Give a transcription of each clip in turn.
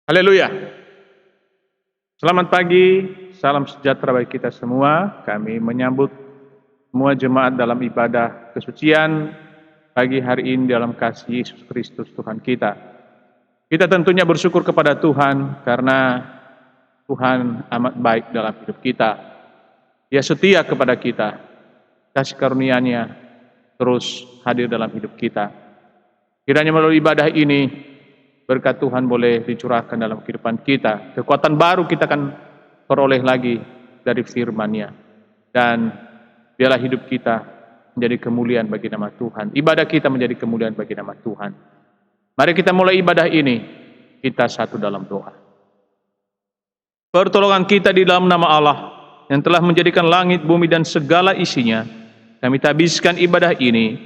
Haleluya. Selamat pagi, salam sejahtera bagi kita semua. Kami menyambut semua jemaat dalam ibadah kesucian pagi hari ini dalam kasih Yesus Kristus Tuhan kita. Kita tentunya bersyukur kepada Tuhan karena Tuhan amat baik dalam hidup kita. Dia setia kepada kita. Kasih karunia-Nya terus hadir dalam hidup kita. Kiranya melalui ibadah ini berkat Tuhan boleh dicurahkan dalam kehidupan kita. Kekuatan baru kita akan peroleh lagi dari firman-Nya. Dan biarlah hidup kita menjadi kemuliaan bagi nama Tuhan. Ibadah kita menjadi kemuliaan bagi nama Tuhan. Mari kita mulai ibadah ini. Kita satu dalam doa. Pertolongan kita di dalam nama Allah yang telah menjadikan langit, bumi, dan segala isinya. Kami tabiskan ibadah ini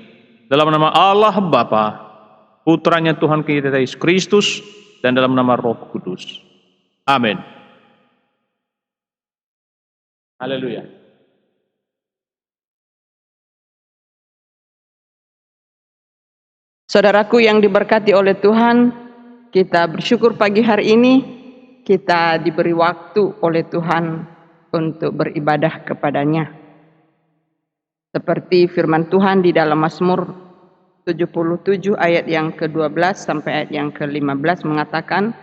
dalam nama Allah Bapa, Putranya Tuhan kita Yesus Kristus, dan dalam nama Roh Kudus. Amin. Haleluya. Saudaraku yang diberkati oleh Tuhan, kita bersyukur pagi hari ini kita diberi waktu oleh Tuhan untuk beribadah kepada-Nya. Seperti firman Tuhan di dalam Mazmur 77 ayat yang ke-12 sampai ayat yang ke-15 mengatakan,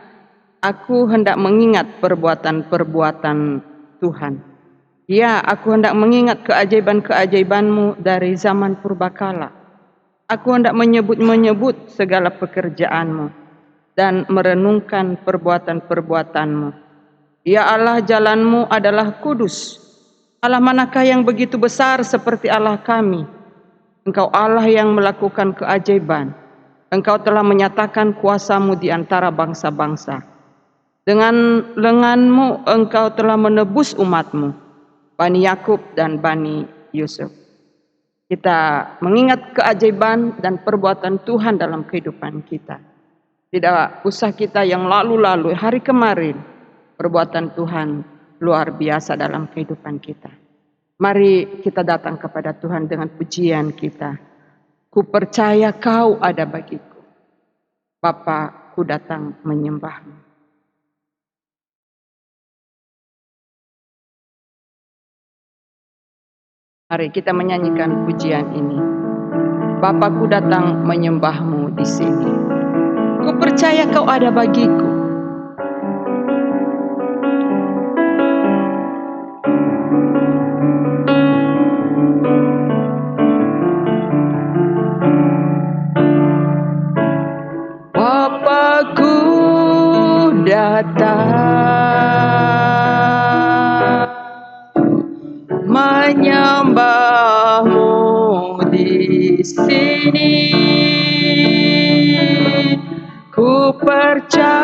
"Aku hendak mengingat perbuatan-perbuatan Tuhan. Ya, aku hendak mengingat keajaiban-keajaiban-Mu dari zaman purbakala. Aku hendak menyebut-menyebut segala pekerjaan-Mu dan merenungkan perbuatan-perbuatan-Mu. Ya Allah, jalan-Mu adalah kudus. Allah manakah yang begitu besar seperti Allah kami? Engkau Allah yang melakukan keajaiban. Engkau telah menyatakan kuasa-Mu di antara bangsa-bangsa. Dengan lengan-Mu Engkau telah menebus umat-Mu, Bani Yakub dan Bani Yusuf." Kita mengingat keajaiban dan perbuatan Tuhan dalam kehidupan kita. Tidak usah kita yang lalu-lalu, hari kemarin, perbuatan Tuhan luar biasa dalam kehidupan kita. Mari kita datang kepada Tuhan dengan pujian kita. Ku percaya Kau ada bagiku. Bapa, ku datang menyembah-Mu. Mari kita menyanyikan pujian ini. Bapa, ku datang menyembah-Mu di sini. Ku percaya Kau ada bagiku. Bapa, ku datang menyembah-Mu di sini. Ku percaya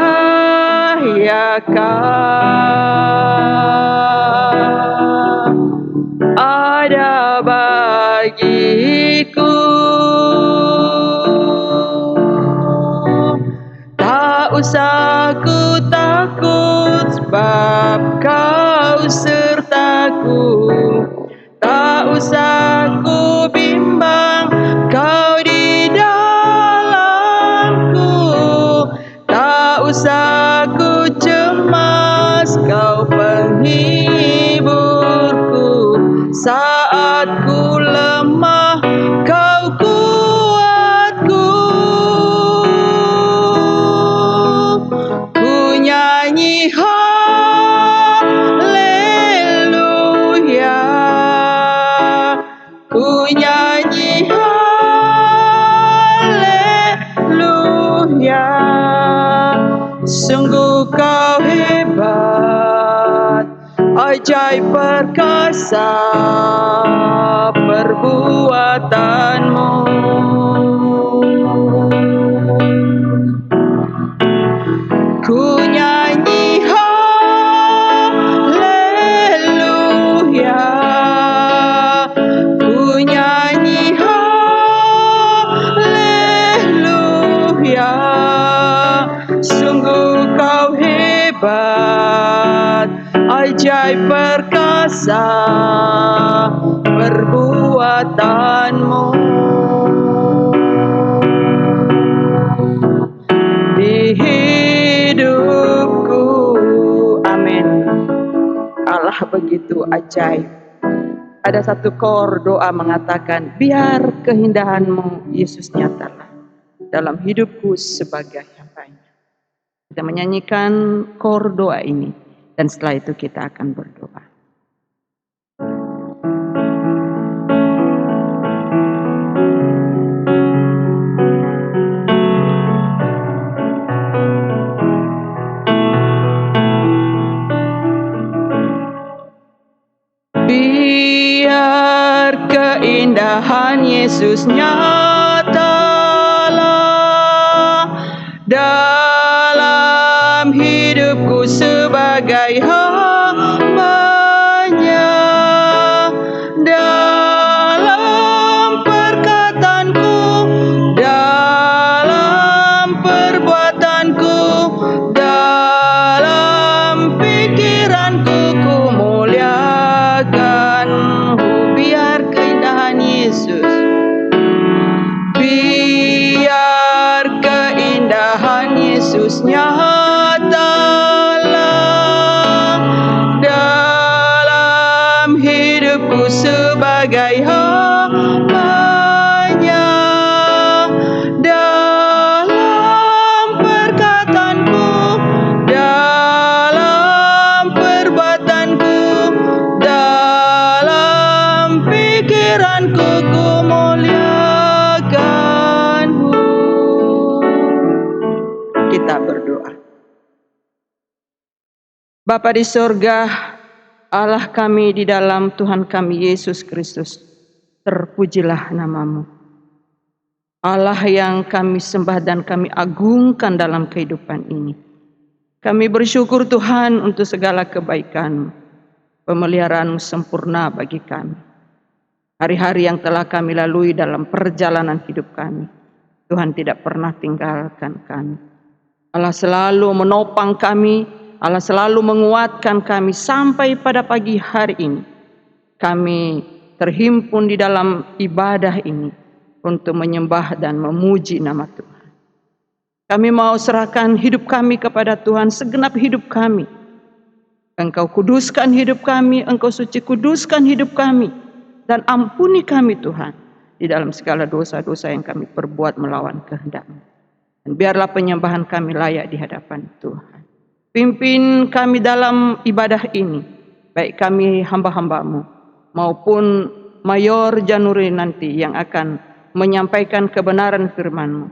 Kau ada bagiku. Tak usah ku takut sebab Kau sertaku. Tak usah ku bimbang, Kau di dalamku. Tak usah ku cemas, Kau penghiburku. Saat ku lemah, Kau kuatku. Ku nyanyi haleluya. Ku nyanyi haleluya. Sungguh Kau hebat, ajaib perkasa perbuatan-Mu. Ku nyanyi haleluya. Ku nyanyi haleluya. Sungguh Kau hebat, ajaib perkasa perbuatan-Mu. Di hidup begitu ajaib. Ada satu kor doa mengatakan, biar keindahan-Mu Yesus nyatalah dalam hidupku sebagai hamba-Nya. Kita menyanyikan kor doa ini dan setelah itu kita akan berdoa. Biar keindahan Yesus nyatalah dalam hidupku sebagai hamba-Nya, dalam perkataanku, dalam perbuatanku, dalam pikiranku, ku muliakan-Mu. Biar keindahan Yesus, biar keindahan Yesus nyatalah dalam hidupku sebagai hamba-Nya, dalam perkataanku, dalam perbuatanku, dalam pikiranku, ku muliakan-Mu. Kita berdoa. Bapa di sorga, Allah kami di dalam Tuhan kami Yesus Kristus, terpujilah nama-Mu. Allah yang kami sembah dan kami agungkan dalam kehidupan ini. Kami bersyukur Tuhan untuk segala kebaikan-Mu, pemeliharaan-Mu sempurna bagi kami. Hari-hari yang telah kami lalui dalam perjalanan hidup kami, Tuhan tidak pernah tinggalkan kami. Allah selalu menopang kami, Allah selalu menguatkan kami sampai pada pagi hari ini. Kami terhimpun di dalam ibadah ini untuk menyembah dan memuji nama Tuhan. Kami mau serahkan hidup kami kepada Tuhan, segenap hidup kami. Engkau kuduskan hidup kami, Engkau suci kuduskan hidup kami, dan ampuni kami Tuhan di dalam segala dosa-dosa yang kami perbuat melawan kehendak-Mu. Dan biarlah penyembahan kami layak di hadapan Tuhan. Pimpin kami dalam ibadah ini, baik kami hamba-hamba-Mu maupun Mayor Januri nanti yang akan menyampaikan kebenaran firman-Mu,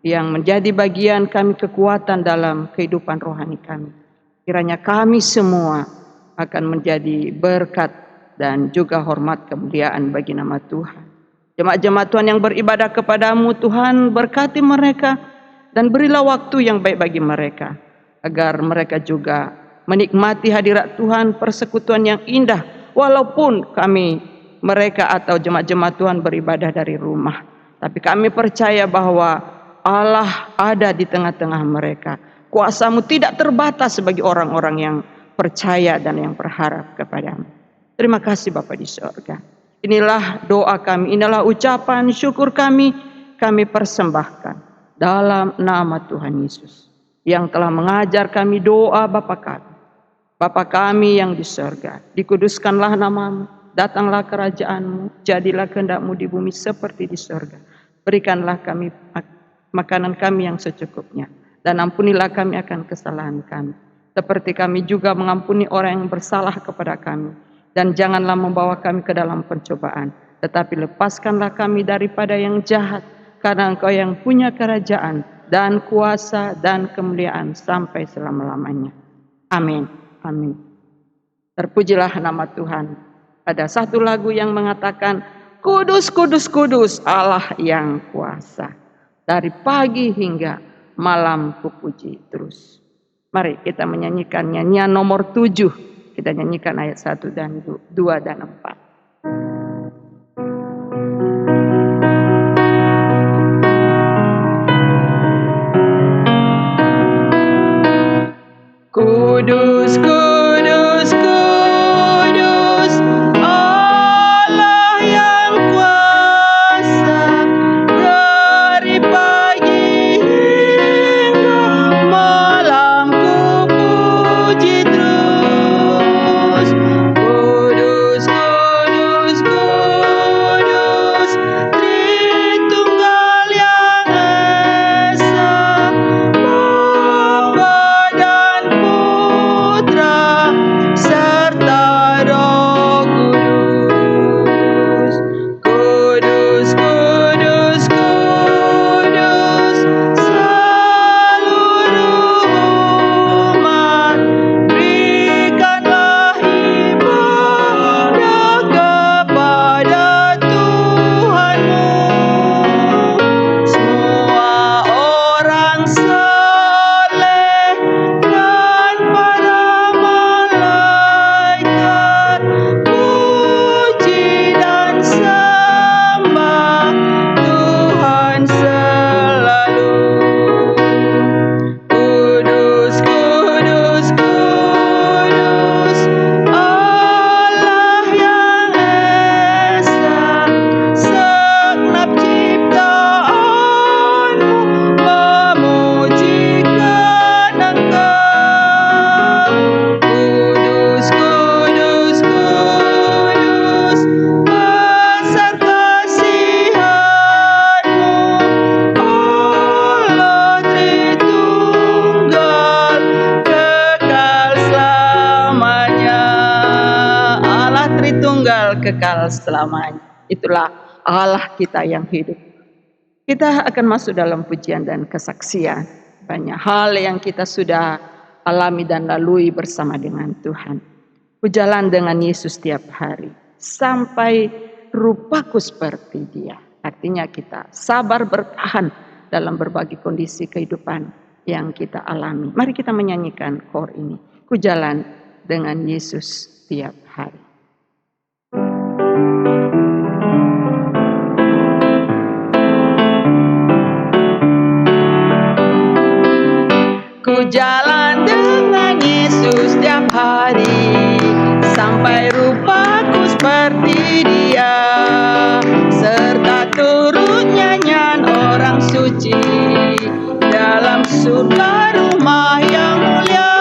yang menjadi bagian kami kekuatan dalam kehidupan rohani kami. Kiranya kami semua akan menjadi berkat dan juga hormat kemuliaan bagi nama Tuhan. Jemaat-jemaat Tuhan yang beribadah kepadamu Tuhan, berkati mereka dan berilah waktu yang baik bagi mereka, agar mereka juga menikmati hadirat Tuhan, persekutuan yang indah, walaupun mereka atau jemaat-jemaat Tuhan beribadah dari rumah. Tapi kami percaya bahwa Allah ada di tengah-tengah mereka. Kuasa-Mu tidak terbatas bagi orang-orang yang percaya dan yang berharap kepada-Mu. Terima kasih Bapa di sorga. Inilah doa kami, inilah ucapan syukur kami persembahkan dalam nama Tuhan Yesus yang telah mengajar kami doa Bapa kami. Bapa kami yang di sorga, dikuduskanlah nama-Mu, datanglah kerajaan-Mu, jadilah kehendak-Mu di bumi seperti di sorga. Berikanlah kami makanan kami yang secukupnya, dan ampunilah kami akan kesalahan kami, seperti kami juga mengampuni orang yang bersalah kepada kami. Dan janganlah membawa kami ke dalam pencobaan, tetapi lepaskanlah kami daripada yang jahat, karena Engkau yang punya kerajaan dan kuasa dan kemuliaan sampai selama-lamanya. Amin. Amin. Terpujilah nama Tuhan. Ada satu lagu yang mengatakan, Kudus, kudus, kudus Allah yang kuasa. Dari pagi hingga malam kupuji terus. Mari kita menyanyikan nyanyian nomor 7. Kita nyanyikan ayat 1 dan 2 dan 4. Kudus, kudus, kudus, Allah yang kuasa. Dari pagi hingga malam ku puji terus. kekal selamanya. Itulah Allah kita yang hidup. Kita akan masuk dalam pujian dan kesaksian. Banyak hal yang kita sudah alami dan lalui bersama dengan Tuhan. Ku jalan dengan Yesus setiap hari sampai rupaku seperti Dia. Artinya kita sabar bertahan dalam berbagai kondisi kehidupan yang kita alami. Mari kita menyanyikan kor ini. Ku jalan dengan Yesus setiap hari. Ku jalan dengan Yesus setiap hari sampai rupaku seperti Dia, serta turut nyanyian orang suci dalam surga rumah yang mulia.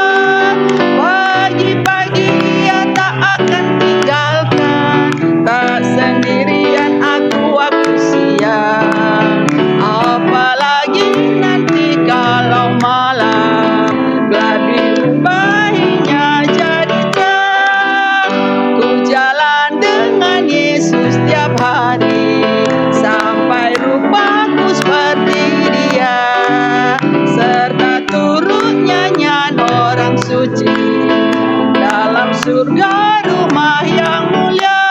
Pagi-pagi Ia tak akan tinggalkan, tak sendirian aku siang. Apalagi nanti kalau malam gelap diubahnya jadi terang. Ku jalan dengan Yesus setiap hari sampai rupaku seperti Dia, serta turut nyanyian orang suci dalam surga rumah yang mulia.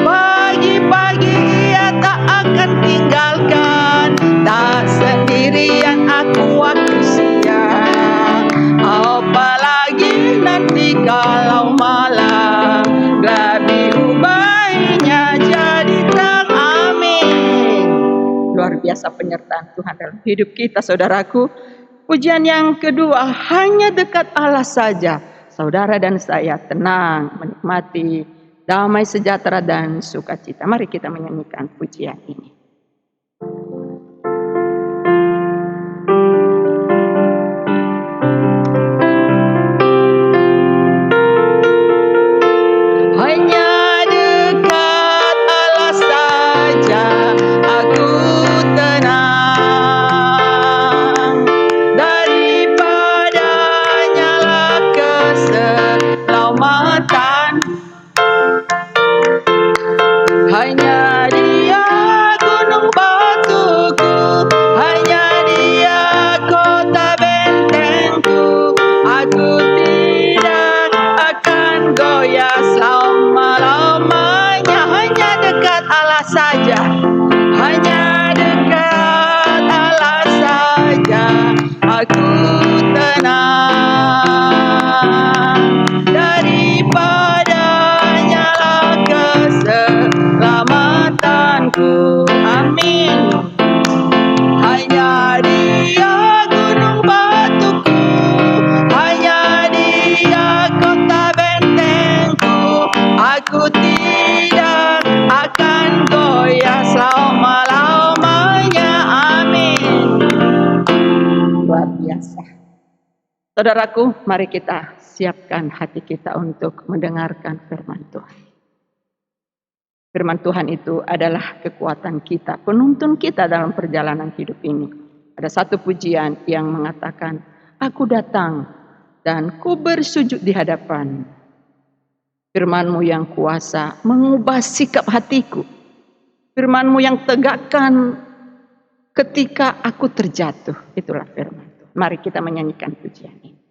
Pagi-pagi Ia tak akan tinggalkan, tak sendirian aku siang. Apalagi nanti kalau malam gelap diubahnya jadi terang. Amin. Luar biasa penyertaan Tuhan dalam hidup kita, saudaraku. Pujian yang kedua, hanya dekat Allah saja saudara dan saya tenang menikmati damai sejahtera dan sukacita. Mari kita menyanyikan pujian ini. Hanya dekat Allah saja aku tenang, daripadanya lah keselamatan. Hanya Dia gunung batuku, hanya Dia kota bentengku. Aku tidak akan goyah selama-lamanya. Hanya dekat Allah saja, hanya dekat Allah saja aku tenang, daripadanya lah keselamatanku. Amin. Hanya Dia gunung batuku, hanya Dia kota bentengku. Aku tidak akan goyah selama-lamanya. Amin. Luar biasa. Saudaraku, mari kita siapkan hati kita untuk mendengarkan firman Tuhan. Firman Tuhan itu adalah kekuatan kita, penuntun kita dalam perjalanan hidup ini. Ada satu pujian yang mengatakan, aku datang dan ku bersujud di hadapan. Firman-Mu yang kuasa mengubah sikap hatiku. Firman-Mu yang tegakkan ketika aku terjatuh. Itulah firman Tuhan. Mari kita menyanyikan pujian ini.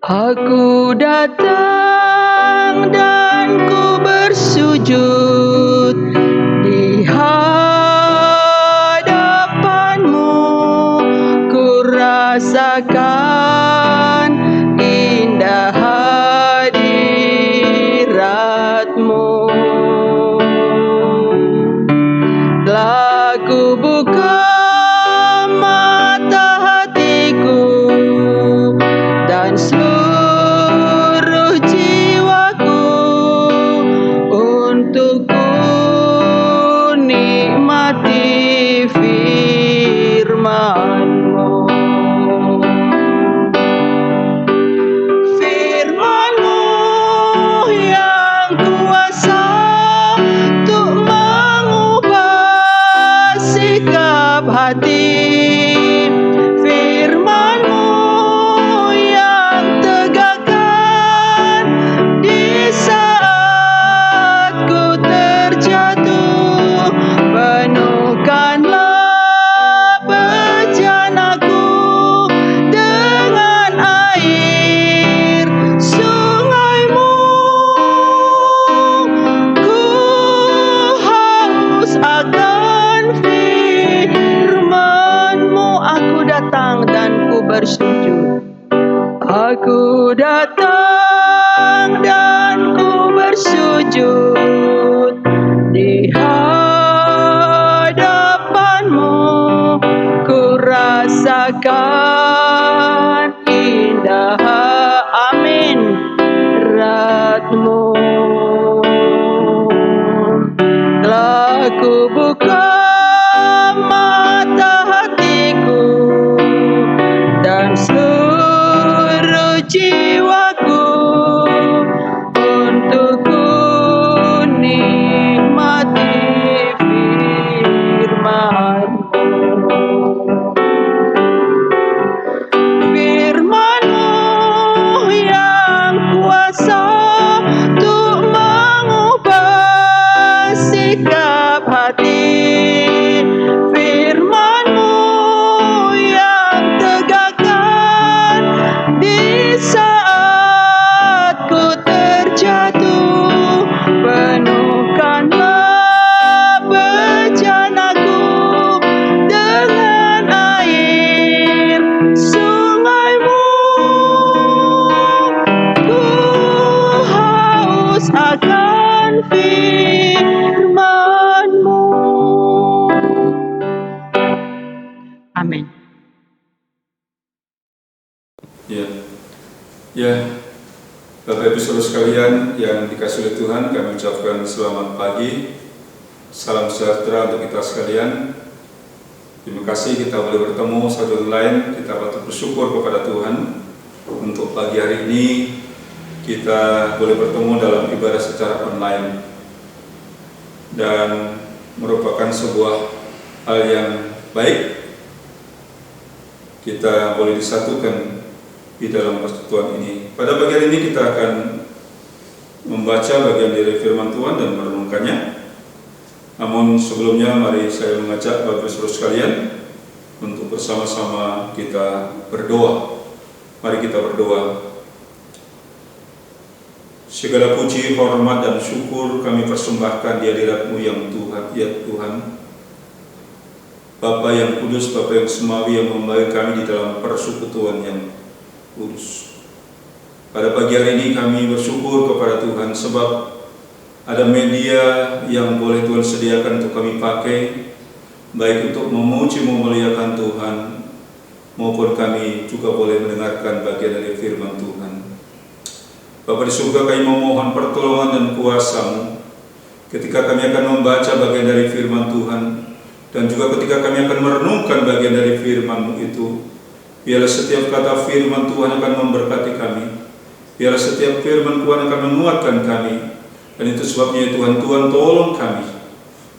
Aku datang dan ku bersujud di hadapan-Mu. Ku rasakan indah hadirat-Mu. Telah ku buka mata hatiku dan seluruh jiwaku untuk ku Aku datang dan ku bersujud di hadapan-Mu, ku rasakan indah amin rat-Mu. Telah ku buka mata hatiku dan seluruh jiwaku untuk ku nikmati firman-Mu. Firman-Mu yang kuasa untuk mengubah sikap hati, firman-Mu yang tegakkan di saat ku terjatuh. Penuhkanlah bejanaku dengan air sungai-Mu. Ku haus akan firman-Mu. Amin. Ya, Bapak Ibu Saudara sekalian yang dikasihi oleh Tuhan, kami ucapkan selamat pagi, salam sejahtera untuk kita sekalian. Terima kasih kita boleh bertemu satu lain, kita patut bersyukur kepada Tuhan untuk pagi hari ini kita boleh bertemu dalam ibadah secara online dan merupakan sebuah hal yang baik. Kita boleh disatukan di dalam persekutuan ini. Pada pagi hari ini kita akan membaca bagian dari firman Tuhan dan merenungkannya. Namun sebelumnya mari saya mengajak Bapak Ibu sekalian untuk bersama-sama kita berdoa. Mari kita berdoa. Segala puji, hormat dan syukur kami persembahkan di hadirat-Mu yang Tuhan, ya Tuhan. Bapa yang kudus, Bapa yang semawi yang membawa kami di dalam persekutuan yang kudus. Pada pagi hari ini kami bersyukur kepada Tuhan sebab ada media yang boleh Tuhan sediakan untuk kami pakai, baik untuk memuji memuliakan Tuhan, maupun kami juga boleh mendengarkan bagian dari firman Tuhan. Bapa di surga, kami memohon pertolongan dan kuasa-Mu ketika kami akan membaca bagian dari firman Tuhan, dan juga ketika kami akan merenungkan bagian dari firman-Mu itu. Biarlah setiap kata firman Tuhan akan memberkati kami. Biarlah setiap firman Tuhan akan menguatkan kami. Dan itu sebabnya Tuhan, tolong kami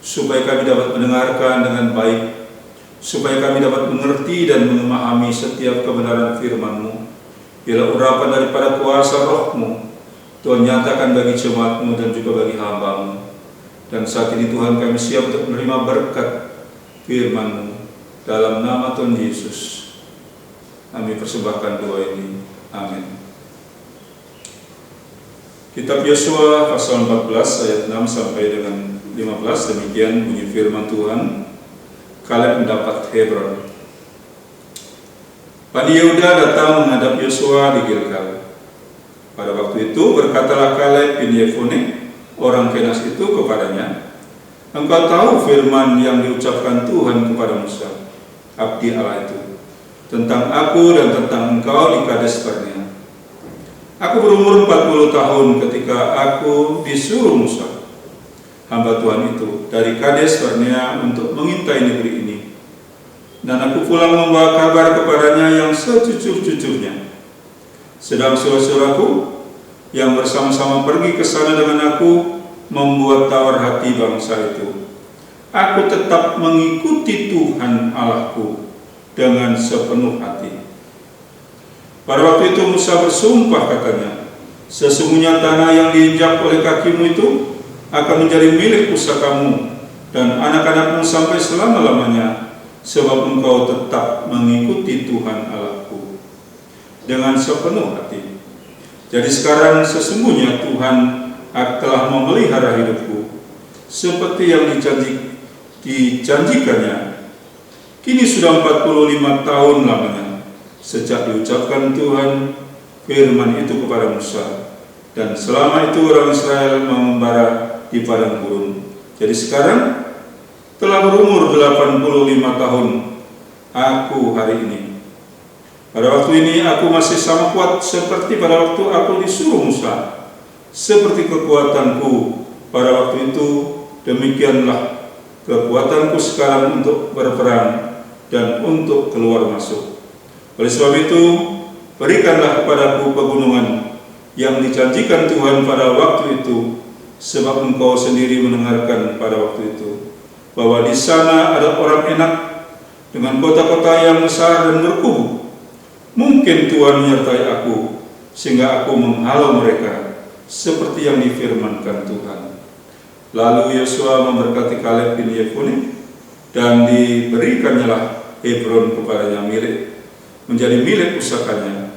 supaya kami dapat mendengarkan dengan baik, supaya kami dapat mengerti dan memahami setiap kebenaran firman-Mu. Biarlah urapan daripada kuasa Roh-Mu Tuhan nyatakan bagi jemaat-Mu dan juga bagi hamba-Mu. Dan saat ini Tuhan, kami siap untuk menerima berkat firman-Mu dalam nama Tuhan Yesus. Kami persembahkan doa ini. Amin. Kitab Yosua pasal 14 ayat 6 sampai dengan 15, demikian bunyi firman Tuhan. Kaleb mendapat Hebron. Bani Yehuda datang menghadap Yosua di Gilgal. Pada waktu itu berkatalah Kaleb bin Yefune, orang Kenas itu kepadanya, "Engkau tahu firman yang diucapkan Tuhan kepada Musa, abdi Allah itu, tentang aku dan tentang engkau di Kades Barnea. Aku berumur 40 tahun ketika aku disuruh Musa, hamba Tuhan itu, dari Kades Barnea untuk mengintai negeri ini. Dan aku pulang membawa kabar kepadanya yang sejujur-jujurnya. Sedang saudara-saudaraku yang bersama-sama pergi ke sana dengan aku membuat tawar hati bangsa itu. Aku tetap mengikuti Tuhan Allahku dengan sepenuh hati." Pada waktu itu Musa bersumpah, katanya, "Sesungguhnya tanah yang diinjak oleh kakimu itu akan menjadi milik pusakamu dan anak-anakmu sampai selama-lamanya, sebab engkau tetap mengikuti Tuhan Allahku dengan sepenuh hati. Jadi sekarang sesungguhnya Tuhan telah memelihara hidupku seperti yang dijanjikannya. Kini sudah 45 tahun lamanya sejak diucapkan Tuhan firman itu kepada Musa. Dan selama itu orang Israel mengembara di padang gurun. Jadi sekarang telah berumur 85 tahun aku hari ini. Pada waktu ini aku masih sama kuat seperti pada waktu aku disuruh Musa. Seperti kekuatanku pada waktu itu, demikianlah kekuatanku sekarang untuk berperang dan untuk keluar masuk. Oleh sebab itu, berikanlah kepadaku pegunungan yang dijanjikan Tuhan pada waktu itu, sebab engkau sendiri mendengarkan pada waktu itu, bahwa di sana ada orang enak dengan kota-kota yang besar dan berkubu. Mungkin Tuhan menyertai aku, sehingga aku menghalau mereka, seperti yang difirmankan Tuhan. Lalu Yosua memberkati Kaleb bin Yefune, dan diberikannya Hebron kepadanya menjadi milik pusakanya.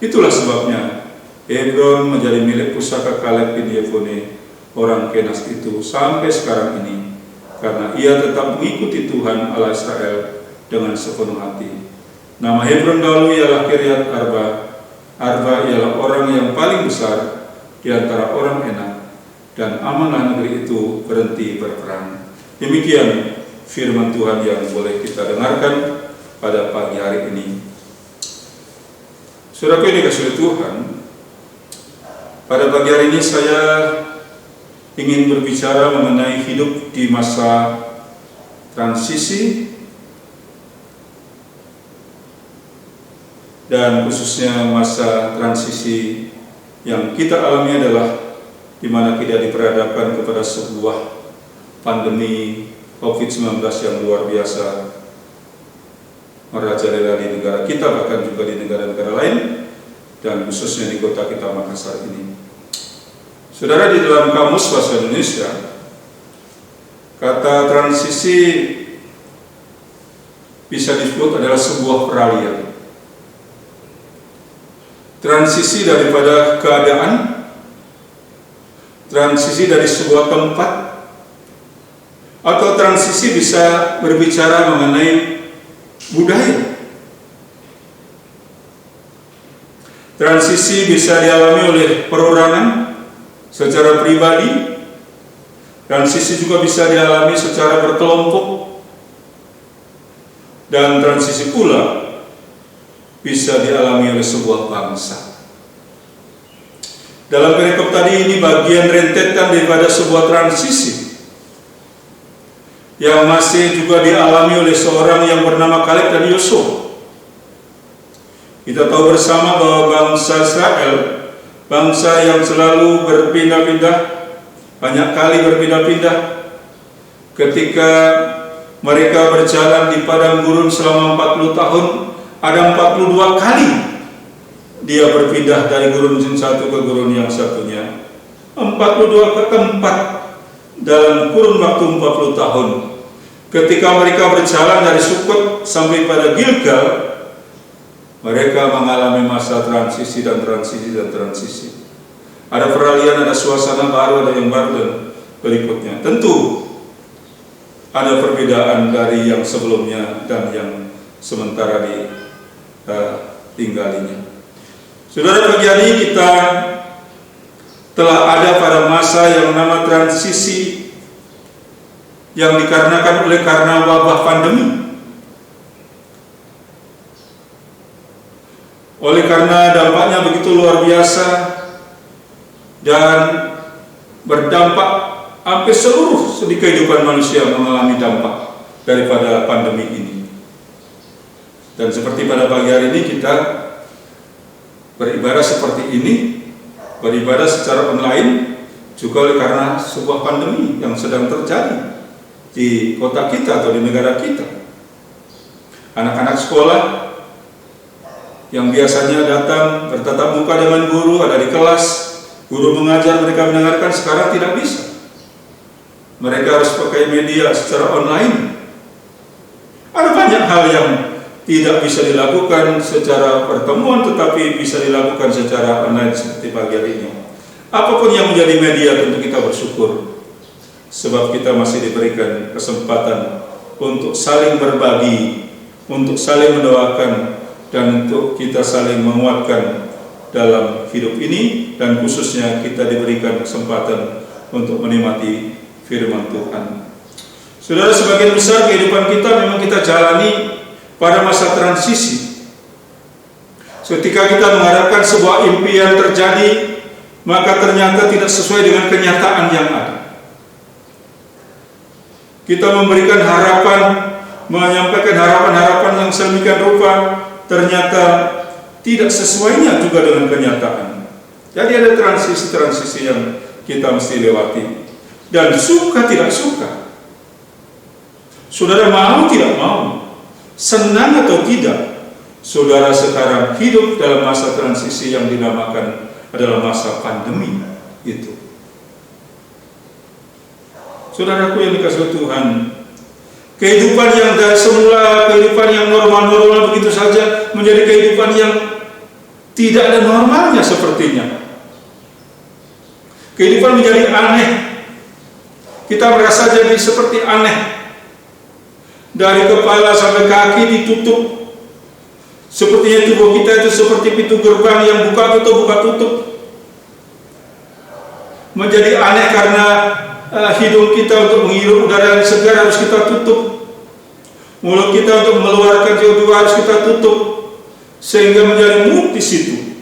Itulah sebabnya Hebron menjadi milik pusaka Kaleb bin Yefune, orang Kenas itu, sampai sekarang ini, karena ia tetap mengikuti Tuhan Allah Israel dengan sepenuh hati. Nama Hebron dahulu ialah Kiryat Arba. Arba ialah orang yang paling besar di antara orang Enak, dan amanah negeri itu berhenti berperang. Demikian firman Tuhan yang boleh kita dengarkan pada pagi hari ini. Saudaraku yang dikasihi Tuhan, pada pagi hari ini saya ingin berbicara mengenai hidup di masa transisi, dan khususnya masa transisi yang kita alami adalah di mana kita diperhadapkan kepada sebuah pandemi COVID-19 yang luar biasa merajalela di negara kita, bahkan juga di negara-negara lain, dan khususnya di kota kita Makassar ini. Saudara, di dalam Kamus Bahasa Indonesia, kata transisi bisa disebut adalah sebuah peralihan. Transisi daripada keadaan, transisi dari sebuah tempat, atau transisi bisa berbicara mengenai budaya. Transisi bisa dialami oleh perorangan secara pribadi, transisi juga bisa dialami secara berkelompok, dan transisi pula bisa dialami oleh sebuah bangsa. Dalam perikop tadi ini bagian rentetan daripada sebuah transisi yang masih juga dialami oleh seorang yang bernama Kaleb dan Yosua. Kita tahu bersama bahwa bangsa Israel, bangsa yang selalu berpindah-pindah, banyak kali berpindah-pindah, ketika mereka berjalan di padang gurun selama 40 tahun, ada 42 kali dia berpindah dari gurun yang satu ke gurun yang satunya. 42 tempat dalam kurun waktu 40 tahun. Ketika mereka berjalan dari Sukot sampai pada Gilgal, mereka mengalami masa transisi dan transisi dan transisi. Ada peralihan, ada suasana baru, ada yang baru dan berikutnya. Tentu ada perbedaan dari yang sebelumnya dan yang sementara ditinggalinya. Saudara, pagi hari ini kita telah ada pada masa yang nama transisi yang dikarenakan oleh karena wabah pandemi. Oleh karena dampaknya begitu luar biasa dan berdampak hampir seluruh di kehidupan manusia mengalami dampak daripada pandemi ini. Dan seperti pada pagi hari ini kita beribadah seperti ini, beribadah secara online juga oleh karena sebuah pandemi yang sedang terjadi di kota kita atau di negara kita. Anak-anak sekolah yang biasanya datang bertatap muka dengan guru, ada di kelas, guru mengajar, mereka mendengarkan, sekarang tidak bisa. Mereka harus pakai media secara online. Ada banyak hal yang tidak bisa dilakukan secara pertemuan, tetapi bisa dilakukan secara online seperti pagi hari ini. Apapun yang menjadi media, tentu kita bersyukur, sebab kita masih diberikan kesempatan untuk saling berbagi, untuk saling mendoakan, dan untuk kita saling menguatkan dalam hidup ini, dan khususnya kita diberikan kesempatan untuk menikmati firman Tuhan. Saudara, sebagian besar kehidupan kita memang kita jalani pada masa transisi. Ketika kita mengharapkan sebuah impian terjadi, maka ternyata tidak sesuai dengan kenyataan yang ada. Kita memberikan harapan, menyampaikan harapan-harapan yang sedemikian rupa, ternyata tidak sesuainya juga dengan kenyataan. Jadi ada transisi-transisi yang kita mesti lewati. Dan suka tidak suka, saudara mau tidak mau, senang atau tidak, saudara sekarang hidup dalam masa transisi yang dinamakan adalah masa pandemi itu. Saudaraku yang dikasihi Tuhan, kehidupan yang dari semula, kehidupan yang normal-normal begitu saja, menjadi kehidupan yang tidak ada normalnya sepertinya. Kehidupan menjadi aneh. Kita merasa jadi seperti aneh. Dari kepala sampai kaki ditutup. Sepertinya tubuh kita itu seperti pintu gerbang yang buka tutup. Menjadi aneh karena hidung kita untuk menghirup udara yang segar harus kita tutup. Mulut kita untuk mengeluarkan CO2 harus kita tutup. Sehingga menjadi mood di situ.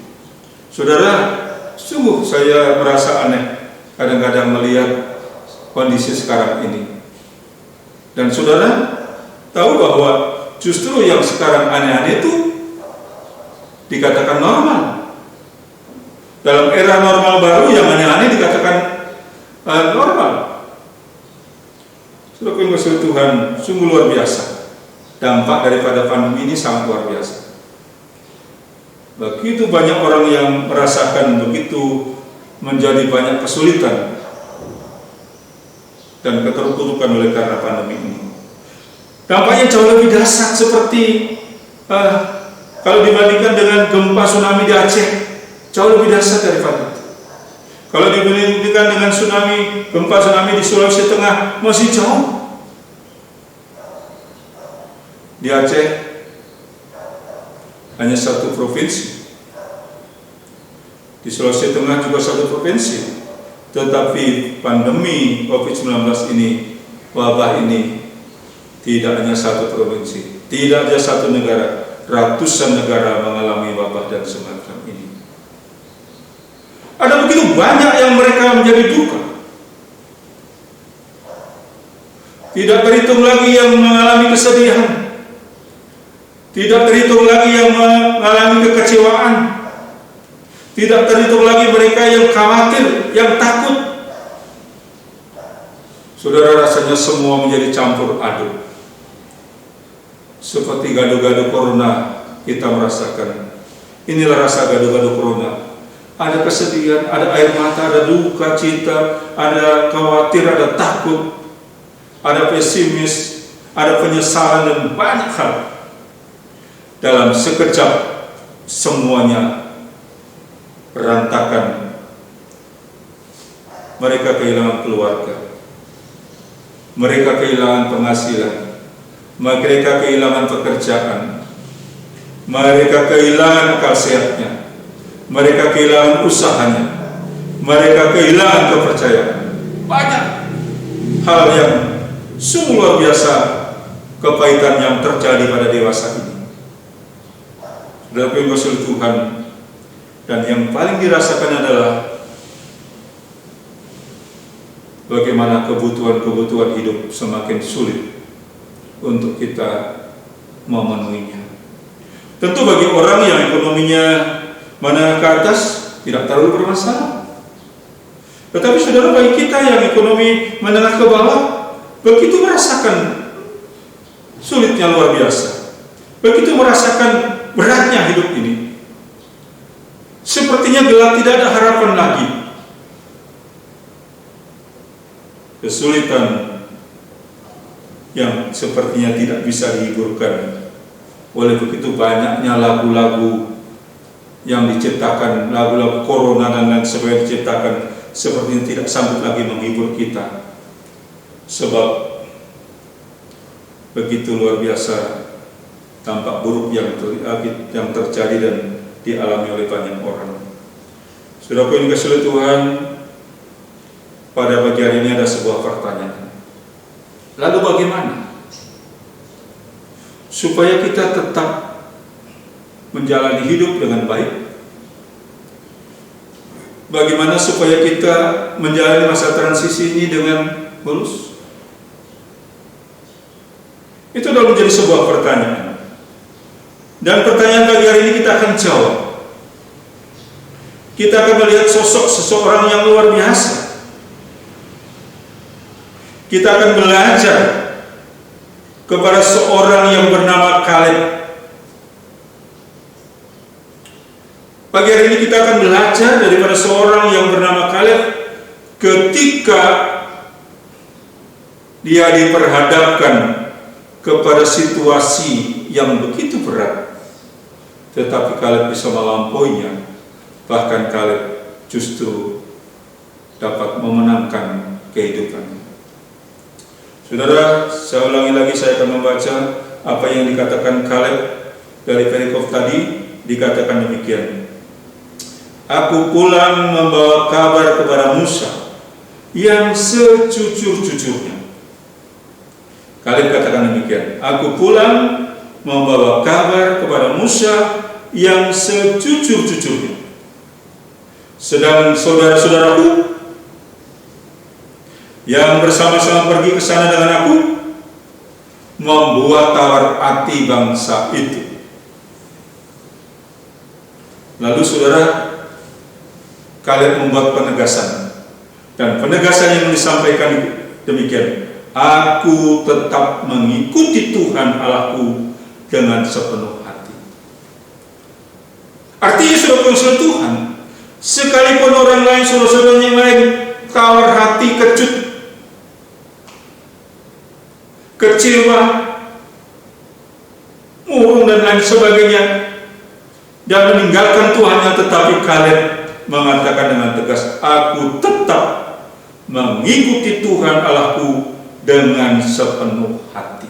Saudara, sungguh saya merasa aneh kadang-kadang melihat kondisi sekarang ini. Dan saudara tahu bahwa justru yang sekarang aneh-aneh itu dikatakan normal. Dalam era normal baru yang aneh-aneh dikatakan normal. Saudara yang bersyukur Tuhan, sungguh luar biasa. Dampak daripada pandemi ini sangat luar biasa. Begitu banyak orang yang merasakan begitu menjadi banyak kesulitan dan keterpurukan oleh karena pandemi ini. Dampaknya jauh lebih dahsyat seperti kalau dibandingkan dengan gempa tsunami di Aceh, jauh lebih dahsyat daripada itu. Kalau dibandingkan dengan gempa tsunami di Sulawesi Tengah, masih jauh. Di Aceh hanya satu provinsi. Di Sulawesi Tengah juga satu provinsi. Tetapi pandemi COVID-19 ini, wabah ini, tidak hanya satu provinsi, tidak hanya satu negara, ratusan negara mengalami wabah dan semacam ini. Ada begitu banyak yang mereka menjadi duka. Tidak terhitung lagi yang mengalami kesedihan. Tidak terhitung lagi yang mengalami kekecewaan. Tidak terhitung lagi mereka yang khawatir, yang takut. Saudara, rasanya semua menjadi campur aduk. Seperti gado-gado corona kita merasakan. Inilah rasa gado-gado corona. Ada kesedihan, ada air mata, ada duka cita, ada khawatir, ada takut, ada pesimis, ada penyesalan dan banyak hal. Dalam sekejap semuanya berantakan. Mereka kehilangan keluarga, mereka kehilangan penghasilan, mereka kehilangan pekerjaan, mereka kehilangan akal sehatnya, mereka kehilangan usahanya, mereka kehilangan kepercayaan. Banyak hal yang sungguh luar biasa kepahitan yang terjadi pada dewasa ini. Saudara yang bersyukur Tuhan, dan yang paling dirasakan adalah bagaimana kebutuhan-kebutuhan hidup semakin sulit untuk kita memenuhinya. Tentu bagi orang yang ekonominya menengah ke atas tidak terlalu bermasalah. Tetapi saudara, bagi kita yang ekonomi menengah ke bawah, begitu merasakan sulitnya luar biasa. Begitu merasakan beratnya hidup ini. Sepertinya gelap, tidak ada harapan lagi. Kesulitan yang sepertinya tidak bisa dihiburkan oleh begitu banyaknya lagu-lagu yang diciptakan, lagu-lagu corona dan lain sebagainya diciptakan, sepertinya tidak sanggup lagi menghibur kita. Sebab begitu luar biasa dampak buruk yang terjadi dan dialami oleh banyak orang. Saudaraku yang dikasihi Tuhan, pada pagi hari ini ada sebuah pertanyaan. Lalu bagaimana supaya kita tetap menjalani hidup dengan baik? Bagaimana supaya kita menjalani masa transisi ini dengan mulus? Itu adalah menjadi sebuah pertanyaan. Dan pertanyaan pagi hari ini kita akan jawab. Kita akan melihat sosok seseorang yang luar biasa. Kita akan belajar kepada seorang yang bernama Kaleb. Pagi hari ini kita akan belajar daripada seorang yang bernama Kaleb ketika dia diperhadapkan kepada situasi yang begitu berat, tetapi Kaleb bisa melampauinya. Bahkan Kaleb justru dapat memenangkan kehidupannya. Saudara, saya ulangi lagi, saya akan membaca apa yang dikatakan Kaleb dari perikop tadi. Dikatakan demikian: Aku pulang membawa kabar kepada Musa yang sejujur-jujurnya. Kaleb katakan demikian: Aku pulang membawa kabar kepada Musa yang sejujur-jujurnya. Sedang saudara-saudaraku yang bersama-sama pergi ke sana dengan aku membuat tawar hati bangsa itu. Lalu saudara, Kaleb membuat penegasan, dan penegasan yang disampaikan demikian: Aku tetap mengikuti Tuhan Allahku dengan sepenuh hati. Artinya saudara Tuhan, sekalipun orang lain, saudara-saudara yang lain tawar hati, kecut, kecewa, murung dan lain sebagainya, dan meninggalkan Tuhannya, tetapi Kaleb mengatakan dengan tegas, aku tetap mengikuti Tuhan Allahku dengan sepenuh hati.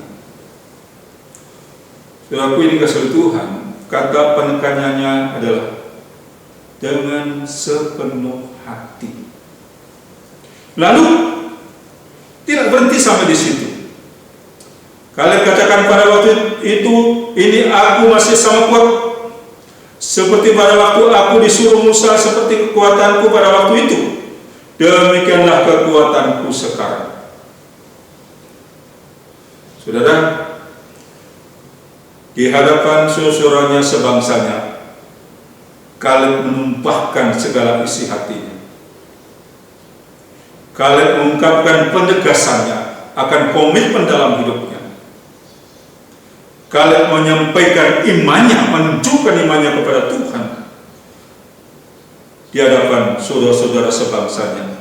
Saudaraku ini kasih Tuhan, kata penekanannya adalah dengan sepenuh hati. Lalu tidak berhenti sampai di situ. Kaleb katakan pada waktu itu, ini aku masih sama kuat seperti pada waktu aku disuruh Musa, seperti kekuatanku pada waktu itu, demikianlah kekuatanku sekarang. Saudara, di hadapan saudara-saudaranya sebangsanya, Kaleb menumpahkan segala isi hatinya. Kaleb mengungkapkan penegasannya akan komitmen dalam hidupnya. Kaleb menyampaikan imannya, menunjukkan imannya kepada Tuhan di hadapan saudara-saudara sebangsanya.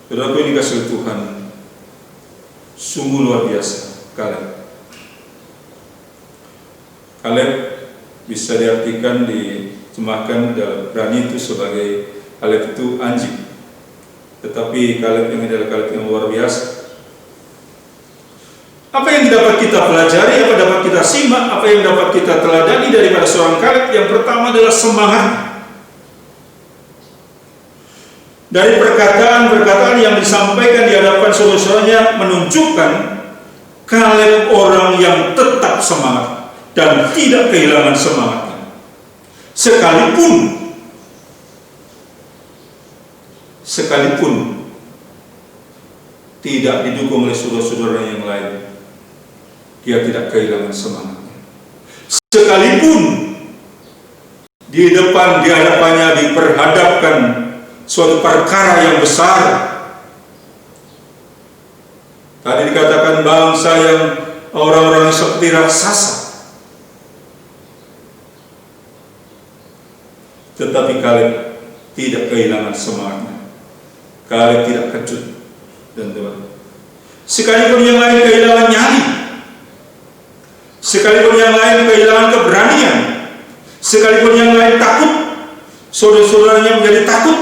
Saudaraku ini kasih Tuhan, sungguh luar biasa Kaleb. Kaleb bisa diartikan, diterjemahkan dalam Ibrani itu sebagai Kaleb itu anjing, tetapi Kaleb ini adalah Kaleb yang luar biasa. Apa yang dapat kita pelajari, apa dapat kita simak, apa yang dapat kita teladani daripada seorang Kaleb? Yang pertama adalah semangat. Dari perkataan-perkataan yang disampaikan di hadapan saudara-saudaranya menunjukkan Kaleb orang yang tetap semangat dan tidak kehilangan semangatnya. Sekalipun tidak didukung oleh saudara-saudara yang lain, dia tidak kehilangan semangatnya. Sekalipun di hadapannya diperhadapkan suatu perkara yang besar. Tadi dikatakan bangsa yang orang-orang seperti raksasa, tetapi Kaleb tidak kehilangan semangatnya. Kaleb tidak kecut dan teman. Sekalipun yang lain kehilangan nyali, sekalipun yang lain kehilangan keberanian, sekalipun yang lain takut, saudara-saudaranya menjadi takut,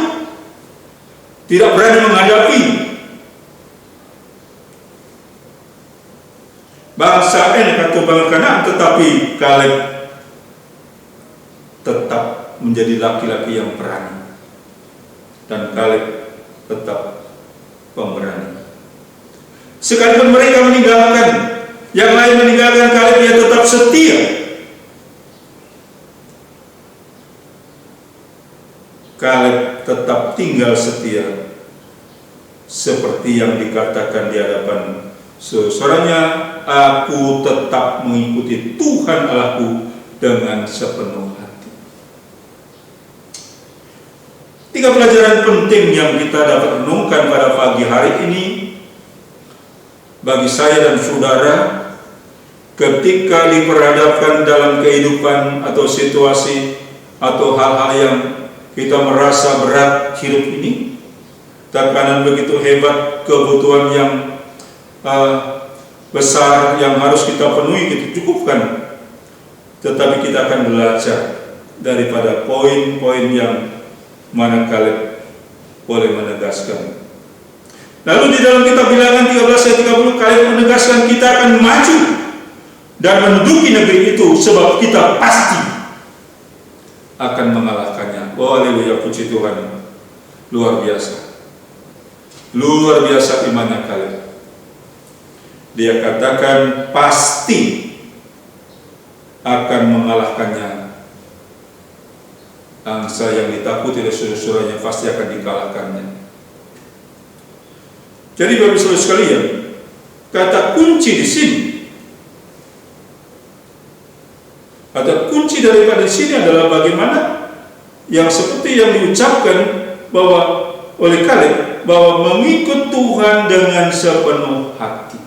tidak berani menghadapi bangsa Enak atau bangsa Kanaan, tetapi Kaleb tetap menjadi laki-laki yang berani, dan Kaleb tetap pemberani. Sekalipun mereka meninggalkan, yang lain meninggalkan, Kaleb dia tetap setia. Kaleb tetap tinggal setia, seperti yang dikatakan di hadapan saudaranya, aku tetap mengikuti Tuhan Allahku dengan sepenuh hati. 3 pelajaran penting yang kita dapat renungkan pada pagi hari ini bagi saya dan saudara ketika diperhadapkan dalam kehidupan atau situasi atau hal-hal yang kita merasa berat hidup ini, tekanan begitu hebat, kebutuhan yang besar yang harus kita penuhi, kita cukupkan, tetapi kita akan belajar daripada poin-poin yang mana Kaleb boleh menegaskan. Lalu di dalam kitab Bilangan 13 ayat 30, Kaleb menegaskan kita akan maju dan menduduki negeri itu sebab kita pasti akan mengalahkannya. Oh haleluya, puji Tuhan. Luar biasa. Luar biasa imannya Kaleb. Dia katakan pasti akan mengalahkannya. Angsa yang ditakuti oleh saudara-saudaranya pasti akan dikalahkannya. Jadi Bapak Ibu sekalian, kata kunci di sini, kata kunci daripada di sini adalah bagaimana yang seperti yang diucapkan bahwa oleh Kaleb, bahwa mengikut Tuhan dengan sepenuh hati.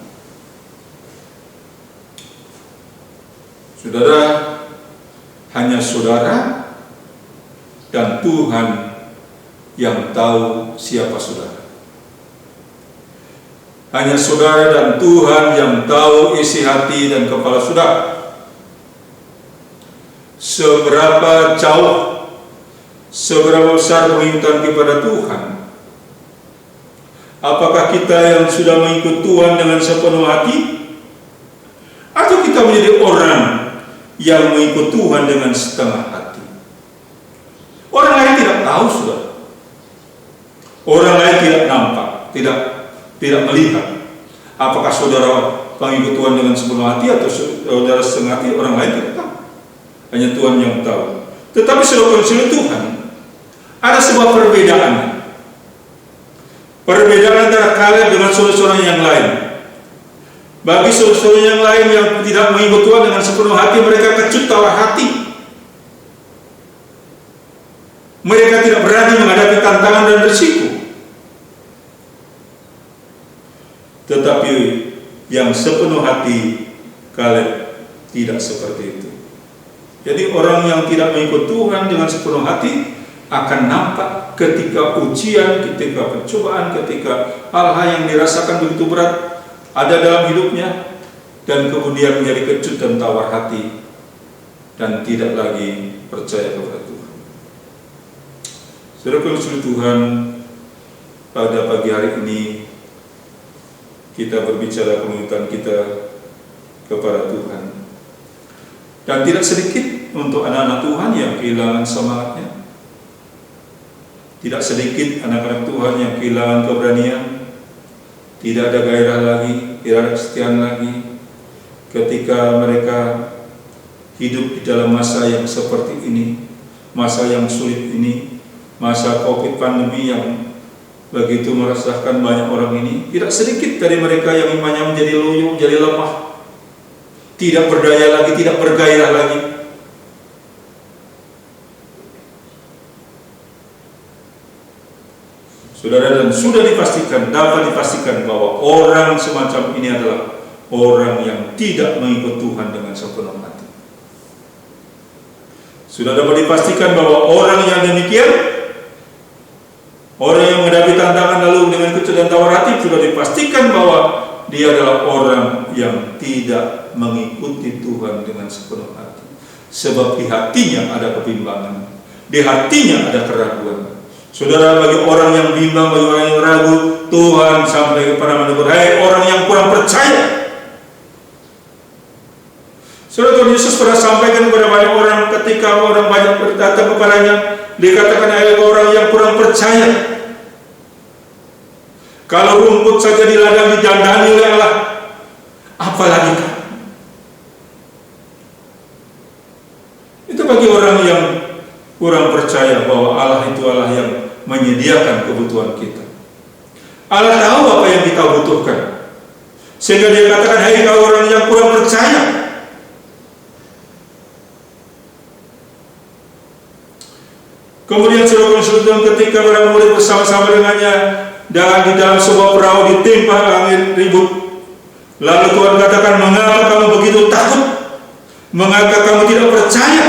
Saudara, hanya saudara dan Tuhan yang tahu siapa saudara. Hanya saudara dan Tuhan yang tahu isi hati dan kepala saudara. Seberapa jauh, seberapa besar pengikut kepada Tuhan. Apakah kita yang sudah mengikut Tuhan dengan sepenuh hati, atau kita menjadi orang yang mengikut Tuhan dengan setengah hati? Orang lain tidak tahu, saudara. Orang lain tidak nampak, tidak melihat. Apakah saudara pengikut Tuhan dengan sepenuh hati atau saudara setengah hati, orang lain tidak tahu. Hanya Tuhan yang tahu. Tetapi saudara Tuhan, ada sebuah perbedaan. Perbedaan antara Kaleb dengan saudara-saudara yang lain. Bagi saudara-saudara yang lain yang tidak mengikut Tuhan dengan sepenuh hati, mereka kecut tawar hati. Mereka tidak berani menghadapi tantangan dan risiko. Tetapi yang sepenuh hati, Kaleb tidak seperti itu. Jadi orang yang tidak mengikut Tuhan dengan sepenuh hati akan nampak ketika ujian, ketika pencobaan, ketika hal-hal yang dirasakan begitu berat ada dalam hidupnya, dan kemudian menjadi kecut dan tawar hati dan tidak lagi percaya kepada Tuhan. Saudara-saudara Tuhan, pada pagi hari ini kita berbicara penguatan kita kepada Tuhan, dan tidak sedikit untuk anak-anak Tuhan yang kehilangan semangatnya. Tidak sedikit anak-anak Tuhan yang kehilangan keberanian, tidak ada gairah lagi, tidak ada kesetiaan lagi, ketika mereka hidup di dalam masa yang seperti ini, masa yang sulit ini, masa COVID pandemi yang begitu merasakan banyak orang ini. Tidak sedikit dari mereka yang imannya menjadi loyo, menjadi lemah, tidak berdaya lagi, tidak bergairah lagi. Saudara, dan sudah dipastikan, dapat dipastikan bahwa orang semacam ini adalah orang yang tidak mengikut Tuhan dengan sepenuh hati. Sudah dapat dipastikan bahwa orang yang demikian, orang yang menghadapi tantangan lalu dengan kecut dan tawar hati, sudah dipastikan bahwa dia adalah orang yang tidak mengikuti Tuhan dengan sepenuh hati. Sebab di hatinya ada kebimbangan, di hatinya ada keraguan. Saudara, bagi orang yang bimbang, bagi orang yang ragu, Tuhan sampai kepada menegur, hai orang yang kurang percaya. Saudara, Tuhan Yesus pernah sampaikan kepada banyak orang ketika orang banyak datang kepadanya, dikatakan oleh orang yang kurang percaya, kalau rumput saja di ladang didandani oleh Allah, apalagi kamu. Itu bagi orang yang kurang percaya bahwa Allah itu Allah yang menyediakan kebutuhan kita. Allah tahu apa yang kita butuhkan, sehingga dia katakan, hai kau orang yang kurang percaya. Kemudian saudara-saudara, ketika para murid bersama-sama dengannya dan di dalam sebuah perahu ditimpa angin ribut, lalu Tuhan katakan, mengapa kamu begitu takut? Mengapa kamu tidak percaya?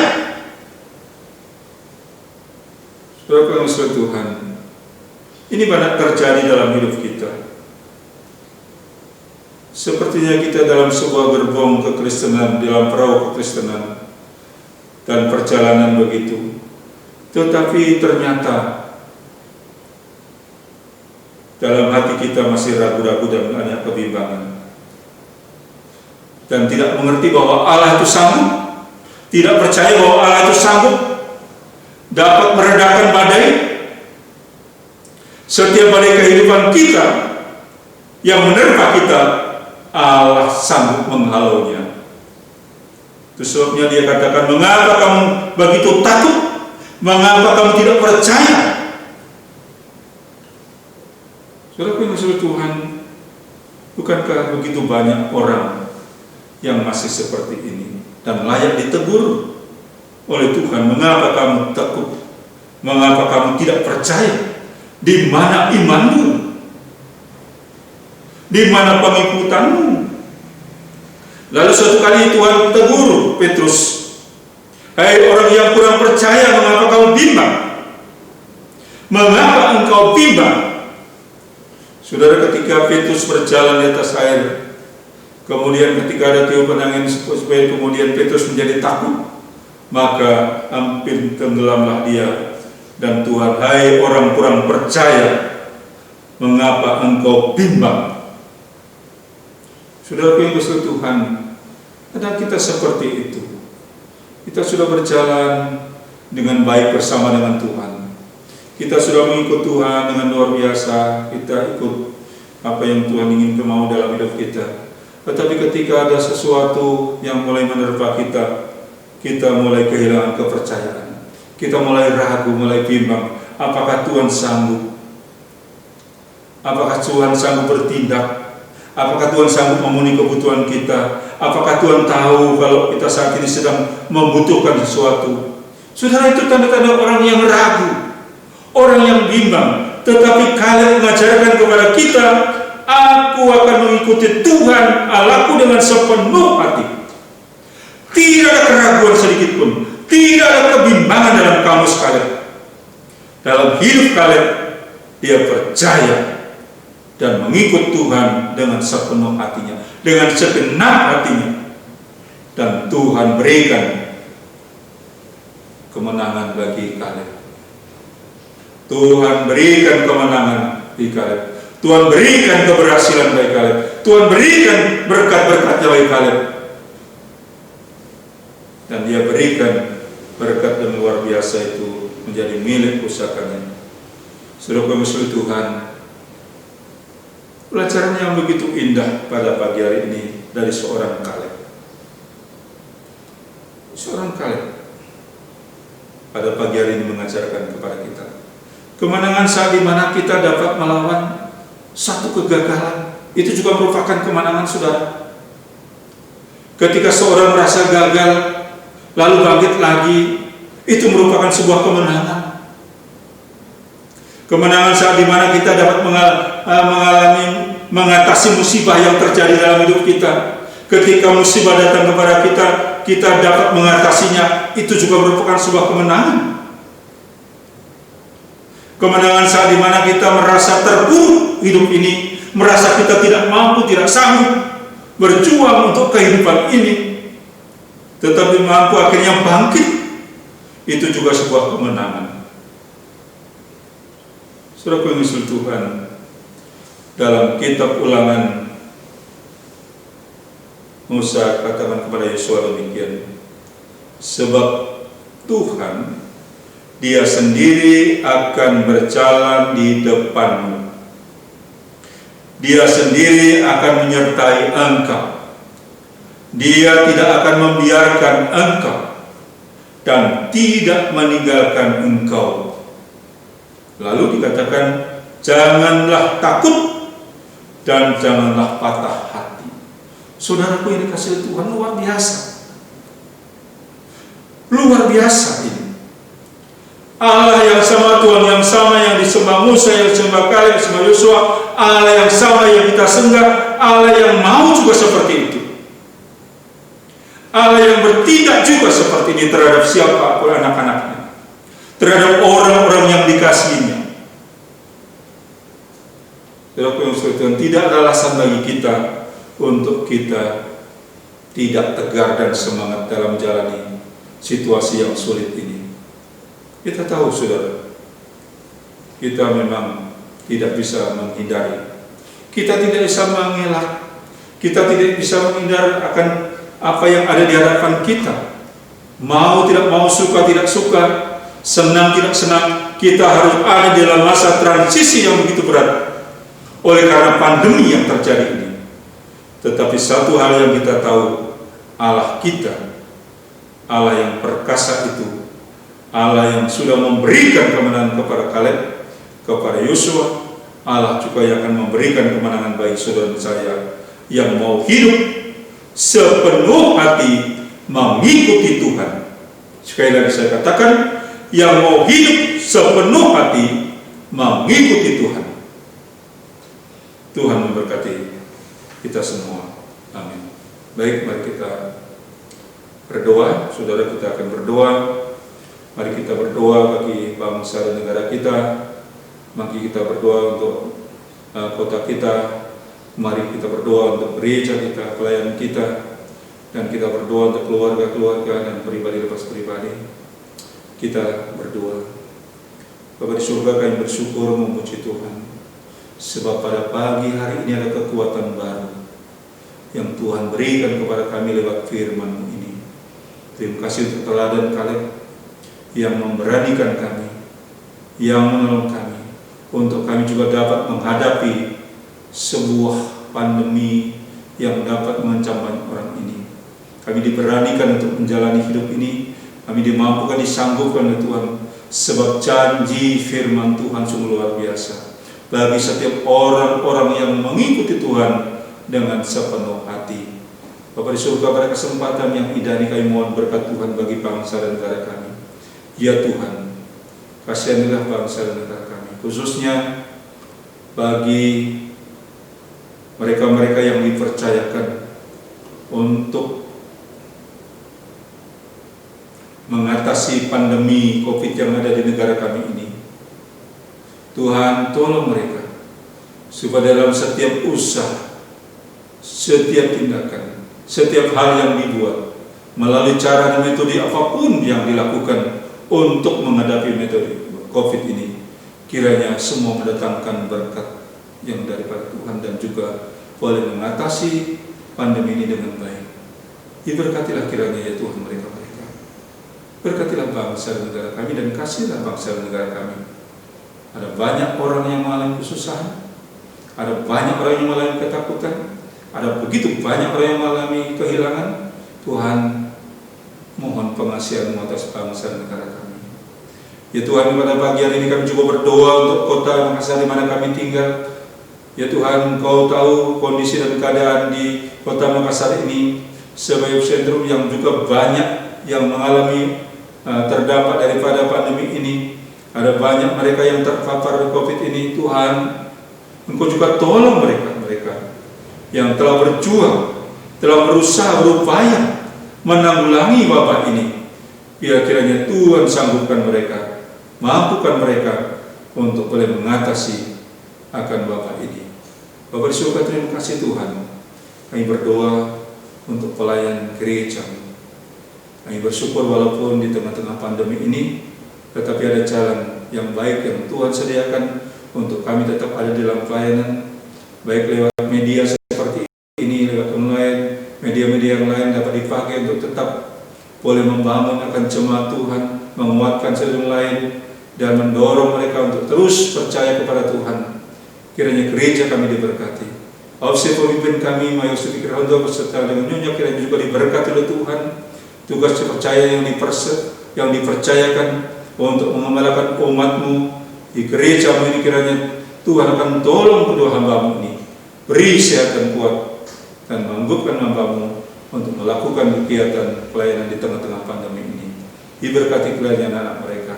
Saudara Tuhan, ini banyak terjadi dalam hidup kita. Sepertinya kita dalam sebuah gerbong kekristenan, dalam perahu kekristenan, dan perjalanan begitu. Tetapi ternyata dalam hati kita masih ragu-ragu dan banyak kebimbangan, dan tidak mengerti bahwa Allah itu sanggup, tidak percaya bahwa Allah itu sanggup dapat meredakan badai. Setiap badai kehidupan kita yang menerpa kita, Allah sanggup menghalaunya. Itu sebabnya dia katakan, mengapa kamu begitu takut? Mengapa kamu tidak percaya? Saudara yang Tuhan, bukankah begitu banyak orang yang masih seperti ini dan layak ditegur oleh Tuhan? Mengapa kamu takut? Mengapa kamu tidak percaya? Di mana imanmu? Di mana pengikutanmu? Lalu suatu kali Tuhan tegur Petrus, hai orang yang kurang percaya, mengapa kamu bimbang? Mengapa engkau bimbang? Saudara, ketika Petrus berjalan di atas air, kemudian ketika ada tiupan angin supaya kemudian Petrus menjadi takut, maka hampir tenggelamlah dia. Dan Tuhan, hai orang kurang percaya, mengapa engkau bimbang? Saudara yang kekasih Tuhan, kadang kita seperti itu. Kita sudah berjalan dengan baik bersama dengan Tuhan. Kita sudah mengikut Tuhan dengan luar biasa. Kita ikut apa yang Tuhan ingin mau dalam hidup kita. Tetapi ketika ada sesuatu yang mulai menerpa kita, kita mulai kehilangan kepercayaan. Kita mulai ragu, mulai bimbang. Apakah Tuhan sanggup? Apakah Tuhan sanggup bertindak? Apakah Tuhan sanggup memenuhi kebutuhan kita? Apakah Tuhan tahu kalau kita saat ini sedang membutuhkan sesuatu? Saudara, itu tanda-tanda orang yang ragu, orang yang bimbang. Tetapi kalian mengajarkan kepada kita, aku akan mengikuti Tuhan Allahku dengan sepenuh hati. Tidak ada keraguan sedikit pun, tidak ada kebimbangan dalam kamu sekalian. Dalam hidup kalian, dia percaya dan mengikut Tuhan dengan sepenuh hatinya, dengan segenap hatinya, dan Tuhan berikan kemenangan bagi kalian. Tuhan berikan kemenangan bagi kalian. Tuhan berikan keberhasilan bagi kalian. Tuhan berikan berkat-berkatnya bagi kalian. Dan dia berikan berkat yang luar biasa itu menjadi milik pusakanya. Saudara kekasih Tuhan, pelajaran yang begitu indah pada pagi hari ini dari seorang Kaleb. Seorang Kaleb pada pagi hari ini mengajarkan kepada kita kemenangan saat dimana kita dapat melawan satu kegagalan. Itu juga merupakan kemenangan, saudara. Ketika seorang merasa gagal lalu bangkit lagi, itu merupakan sebuah kemenangan. Kemenangan saat dimana kita dapat mengatasi musibah yang terjadi dalam hidup kita. Ketika musibah datang kepada kita, kita dapat mengatasinya. Itu juga merupakan sebuah kemenangan. Kemenangan saat dimana kita merasa terpuruk hidup ini, merasa kita tidak mampu, tidak sanggup berjuang untuk kehidupan ini, tetapi mampu akhirnya bangkit. Itu juga sebuah kemenangan. Saudara kekasih Tuhan, dalam kitab Ulangan Musa katakan kepada Yosua demikian, sebab Tuhan Dia sendiri akan berjalan di depanmu. Dia sendiri akan menyertai engkau. Dia tidak akan membiarkan engkau dan tidak meninggalkan engkau. Lalu dikatakan, janganlah takut dan janganlah patah hati. Saudaraku yang dikasihi Tuhan, luar biasa. Luar biasa ini. Allah yang sama, Tuhan yang sama, yang disembah Musa, yang disembah Kaleb, yang disembah Yosua, Allah yang sama yang kita sembah, Allah yang mau juga seperti itu. Allah yang bertindak juga seperti ini terhadap siapapun anak-anaknya, terhadap orang-orang yang dikasihinya. Tuhan, tidak ada alasan bagi kita untuk kita tidak tegar dan semangat dalam menjalani situasi yang sulit ini. Kita tahu, saudara, kita memang tidak bisa menghindari, kita tidak bisa mengelak, kita tidak bisa menghindar akan apa yang ada di hadapan kita. Mau tidak mau, suka tidak suka, senang tidak senang, kita harus ada dalam masa transisi yang begitu berat oleh karena pandemi yang terjadi ini. Tetapi satu hal yang kita tahu, Allah kita, Allah yang perkasa itu, Allah yang sudah memberikan kemenangan kepada Kaleb, kepada Yosua, Allah juga yang akan memberikan kemenangan bagi saudara saya yang mau hidup sepenuh hati mengikuti Tuhan. Sekali lagi saya katakan, yang mau hidup sepenuh hati mengikuti Tuhan. Tuhan memberkati kita semua. Amin. Baik, mari kita berdoa. Saudara, kita akan berdoa. Mari kita berdoa bagi bangsa dan negara kita. Mari kita berdoa untuk kota kita. Mari kita berdoa untuk gereja kita, pelayanan kita. Dan kita berdoa untuk keluarga-keluarga dan pribadi lepas pribadi. Kita berdoa. Bapa di surga, kami bersyukur memuji Tuhan, sebab pada pagi hari ini ada kekuatan baru yang Tuhan berikan kepada kami lewat firman-Mu ini. Terima kasih untuk teladan Kaleb yang memberanikan kami, yang menolong kami, untuk kami juga dapat menghadapi sebuah pandemi yang dapat mengancam banyak orang ini. Kami diberanikan untuk menjalani hidup ini, kami dimampukan, disanggupkan oleh Tuhan, sebab janji firman Tuhan sungguh luar biasa bagi setiap orang-orang yang mengikuti Tuhan dengan sepenuh hati. Bapa di surga, pada kesempatan yang indah ini kami mohon berkat Tuhan bagi bangsa dan negara kami. Ya Tuhan, kasihanilah bangsa dan negara kami, khususnya bagi mereka-mereka yang dipercayakan untuk mengatasi pandemi COVID yang ada di negara kami ini. Tuhan, tolong mereka supaya dalam setiap usaha, setiap tindakan, setiap hal yang dibuat, melalui cara dan metode apapun yang dilakukan untuk menghadapi metode COVID ini, kiranya semua mendatangkan berkat yang daripada Tuhan dan juga boleh mengatasi pandemi ini dengan baik. Diberkatilah kiranya ya Tuhan mereka-mereka. Berkatilah bangsa dan negara kami, dan kasihlah bangsa dan negara kami. Ada banyak orang yang mengalami kesusahan, ada banyak orang yang mengalami ketakutan, ada begitu banyak orang yang mengalami kehilangan. Tuhan, mohon pengasihan-Mu atas bangsa dan negara kami. Ya Tuhan, pada pagi hari ini kami juga berdoa untuk kota Makassar di mana kami tinggal. Ya Tuhan, Engkau tahu kondisi dan keadaan di kota Makassar ini sebagai sentrum yang juga banyak yang mengalami terdampak daripada pandemi ini. Ada banyak mereka yang terpapar COVID ini. Tuhan, Engkau juga tolong mereka yang telah berjuang, telah berusaha, berupaya menanggulangi wabah ini. Kiranya Tuhan sanggupkan mereka, mampukan mereka untuk boleh mengatasi akan wabah ini. Bapa di surga, terima kasih Tuhan. Kami berdoa untuk pelayan gereja. Kami bersyukur walaupun di tengah-tengah pandemi ini, tetapi ada jalan yang baik yang Tuhan sediakan untuk kami tetap ada dalam pelayanan, baik lewat media seperti ini, lewat online, media-media dipakai untuk tetap boleh membangun akan jemaat Tuhan, menguatkan satu lain, dan mendorong mereka untuk terus percaya kepada Tuhan. Kiranya gereja kami diberkati. Ausi pemimpin kami, Mayosu Dikirahondo beserta dengan Nyonya kiranya juga diberkati oleh Tuhan. Tugas percaya yang dipercayakan untuk mengembalakan umat-Mu di gereja ini, kiranya Tuhan akan tolong kedua hamba-Mu ini. Beri sehat dan kuat dan manggupkan hamba-Mu untuk melakukan kegiatan pelayanan di tengah-tengah pandemi ini. Diberkati pelayanan anak mereka,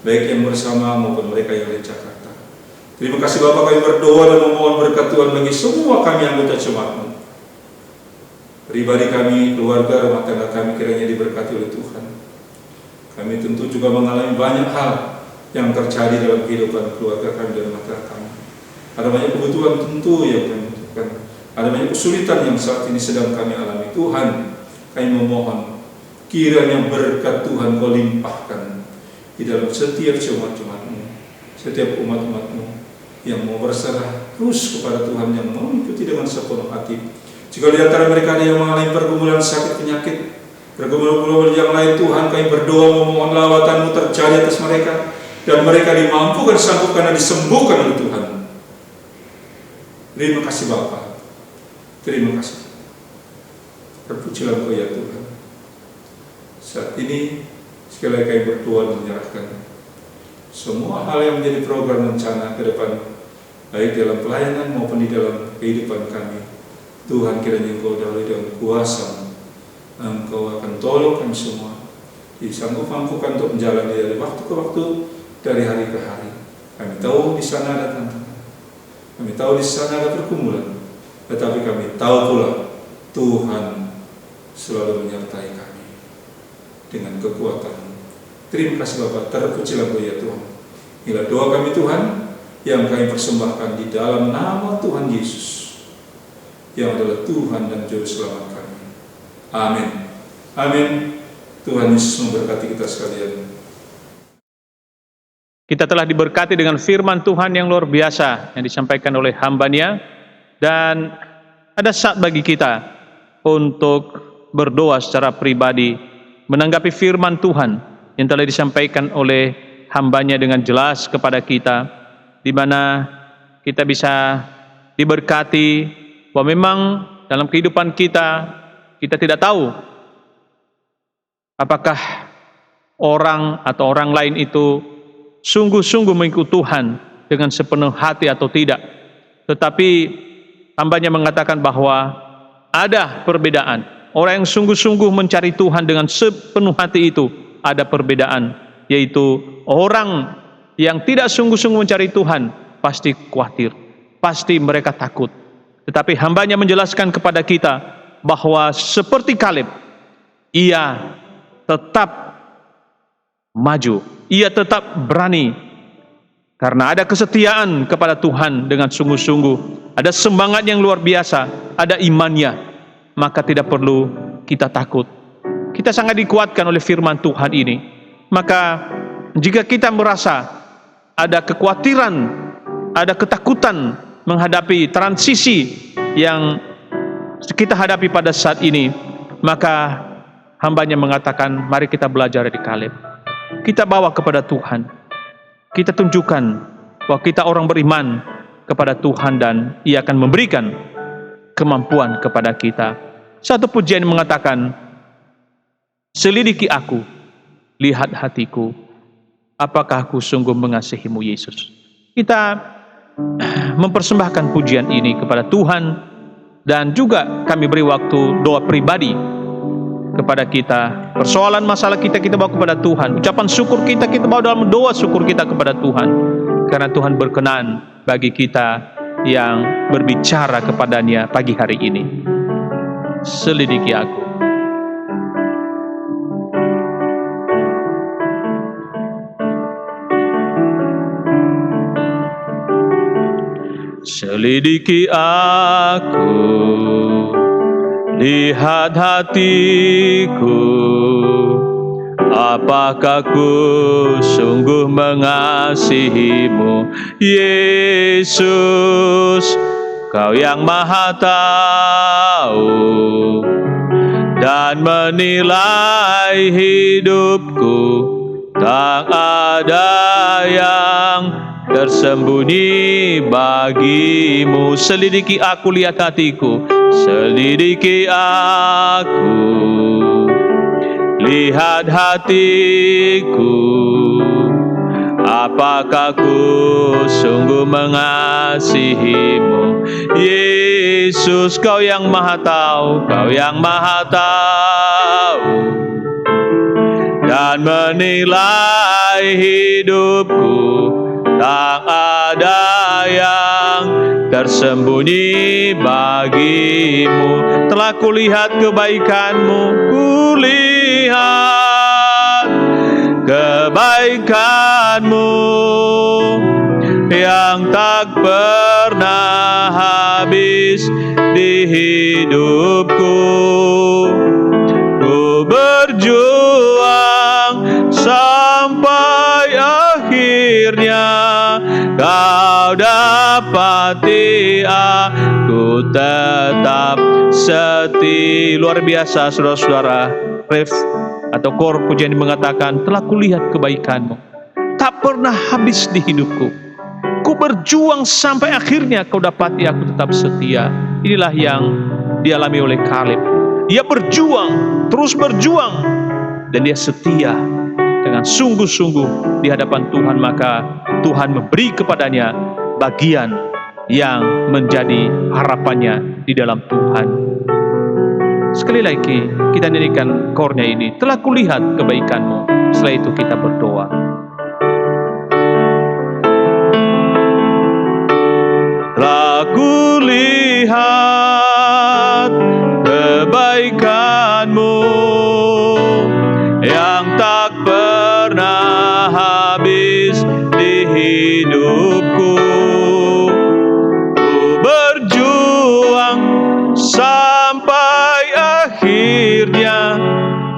baik yang bersama maupun mereka yang di Jakarta. Terima kasih Bapak, kami berdoa dan memohon berkat Tuhan bagi semua kami anggota jemaat-Mu. Pribadi kami, keluarga, rumah tangga kami kiranya diberkati oleh Tuhan. Kami tentu juga mengalami banyak hal yang terjadi dalam kehidupan keluarga kami dan rumah tangga kami. Ada banyak kebutuhan tentu yang kami butuhkan. Ada banyak kesulitan yang saat ini sedang kami alami. Tuhan, kami memohon kiranya berkat Tuhan Kau limpahkan di dalam setiap jemaat-jemaat-Mu, setiap umat-umat-Mu yang mau berserah terus kepada Tuhan, yang mau mengikuti dengan sepenuh hati. Jika di antara mereka ada yang mengalami pergumulan sakit penyakit, pergumulan yang lain, Tuhan kami berdoa memohon lawatan-Mu terjadi atas mereka, dan mereka dimampukan, sanggup karena disembuhkan oleh Tuhan. Terima kasih Bapa, terima kasih. Terpujilah Engkau ya Tuhan. Saat ini sekali lagi kami berdoa dan menyerahkan semua hal yang menjadi program rencana ke depan, baik dalam pelayanan maupun di dalam kehidupan kami. Tuhan kiranya Engkau dahului dengan kuasa, Engkau akan tolong kami semua, disanggup mampukan untuk menjalani dari waktu ke waktu, dari hari ke hari. Kami tahu di sana ada tantangan, kami tahu di sana ada pergumulan, tetapi kami tahu pula Tuhan selalu menyertai kami dengan kekuatan. Terima kasih Bapak, terpujilah Engkau ya Tuhan. Inilah doa kami Tuhan yang kami persembahkan di dalam nama Tuhan Yesus, yang adalah Tuhan dan Juru Selamat kami. Amin. Amin. Tuhan Yesus memberkati kita sekalian. Kita telah diberkati dengan firman Tuhan yang luar biasa yang disampaikan oleh hamba-Nya, dan ada saat bagi kita untuk berdoa secara pribadi menanggapi firman Tuhan yang telah disampaikan oleh hamba-Nya dengan jelas kepada kita, di mana kita bisa diberkati bahwa memang dalam kehidupan kita tidak tahu apakah orang atau orang lain itu sungguh-sungguh mengikut Tuhan dengan sepenuh hati atau tidak. Tetapi hamba-Nya mengatakan bahwa ada perbedaan. Orang yang sungguh-sungguh mencari Tuhan dengan sepenuh hati itu ada perbedaan, yaitu orang yang tidak sungguh-sungguh mencari Tuhan pasti khawatir, pasti mereka takut. Tetapi hamba-Nya menjelaskan kepada kita bahwa seperti Kaleb, ia tetap maju, ia tetap berani, karena ada kesetiaan kepada Tuhan dengan sungguh-sungguh, ada semangat yang luar biasa, ada imannya, maka tidak perlu kita takut. Kita sangat dikuatkan oleh firman Tuhan ini. Maka jika kita merasa ada kekhawatiran, ada ketakutan menghadapi transisi yang kita hadapi pada saat ini, maka hamba-Nya mengatakan, mari kita belajar dari Kaleb. Kita bawa kepada Tuhan, kita tunjukkan bahwa kita orang beriman kepada Tuhan dan Ia akan memberikan kemampuan kepada kita. Satu pujian mengatakan, selidiki aku, lihat hatiku, apakah aku sungguh mengasihimu Yesus. Kita mempersembahkan pujian ini kepada Tuhan, dan juga kami beri waktu doa pribadi kepada kita. Persoalan masalah kita bawa kepada Tuhan. Ucapan syukur kita bawa dalam doa syukur kita kepada Tuhan, karena Tuhan berkenan bagi kita yang berbicara kepadanya pagi hari ini. Selidiki aku. Selidiki aku, lihat hatiku, apakah ku sungguh mengasihimu Yesus. Kau yang maha tahu dan menilai hidupku. Tak ada yang tersembunyi bagimu. Selidiki aku, lihat hatiku. Selidiki aku, lihat hatiku. Apakah ku sungguh mengasihimu? Yesus, Kau yang maha tahu, Kau yang maha tahu, dan menilai hidupku. Tak ada yang tersembunyi bagimu. Telah kulihat kebaikan-Mu, kulihat kebaikan-Mu yang tak pernah habis di hidupku. Ku berjuang sampai akhirnya Kau dapati aku tetap setia. Luar biasa, saudara-saudara. Ref atau kor pujian mengatakan, telah kulihat kebaikan-Mu, tak pernah habis di hidupku. Ku berjuang sampai akhirnya Kau dapati aku tetap setia. Inilah yang dialami oleh Kaleb. Dia berjuang, terus berjuang, dan dia setia dengan sungguh-sungguh di hadapan Tuhan. Maka Tuhan memberi kepadanya bagian yang menjadi harapannya di dalam Tuhan. Sekali lagi kita nyanyikan kornya ini, telah kulihat kebaikan-Mu. Setelah itu kita berdoa. Telah kulihat kebaikan-Mu yang tak pernah habis di hidupku. Ku berjuang sampai akhirnya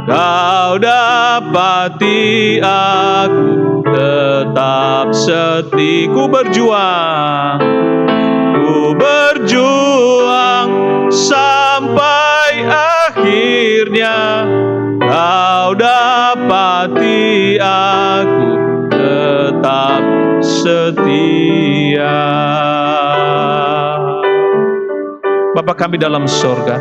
Kau dapati aku tetap setia. Ku berjuang sampai akhirnya Kau dapati aku tetap setia. Bapa kami dalam sorga,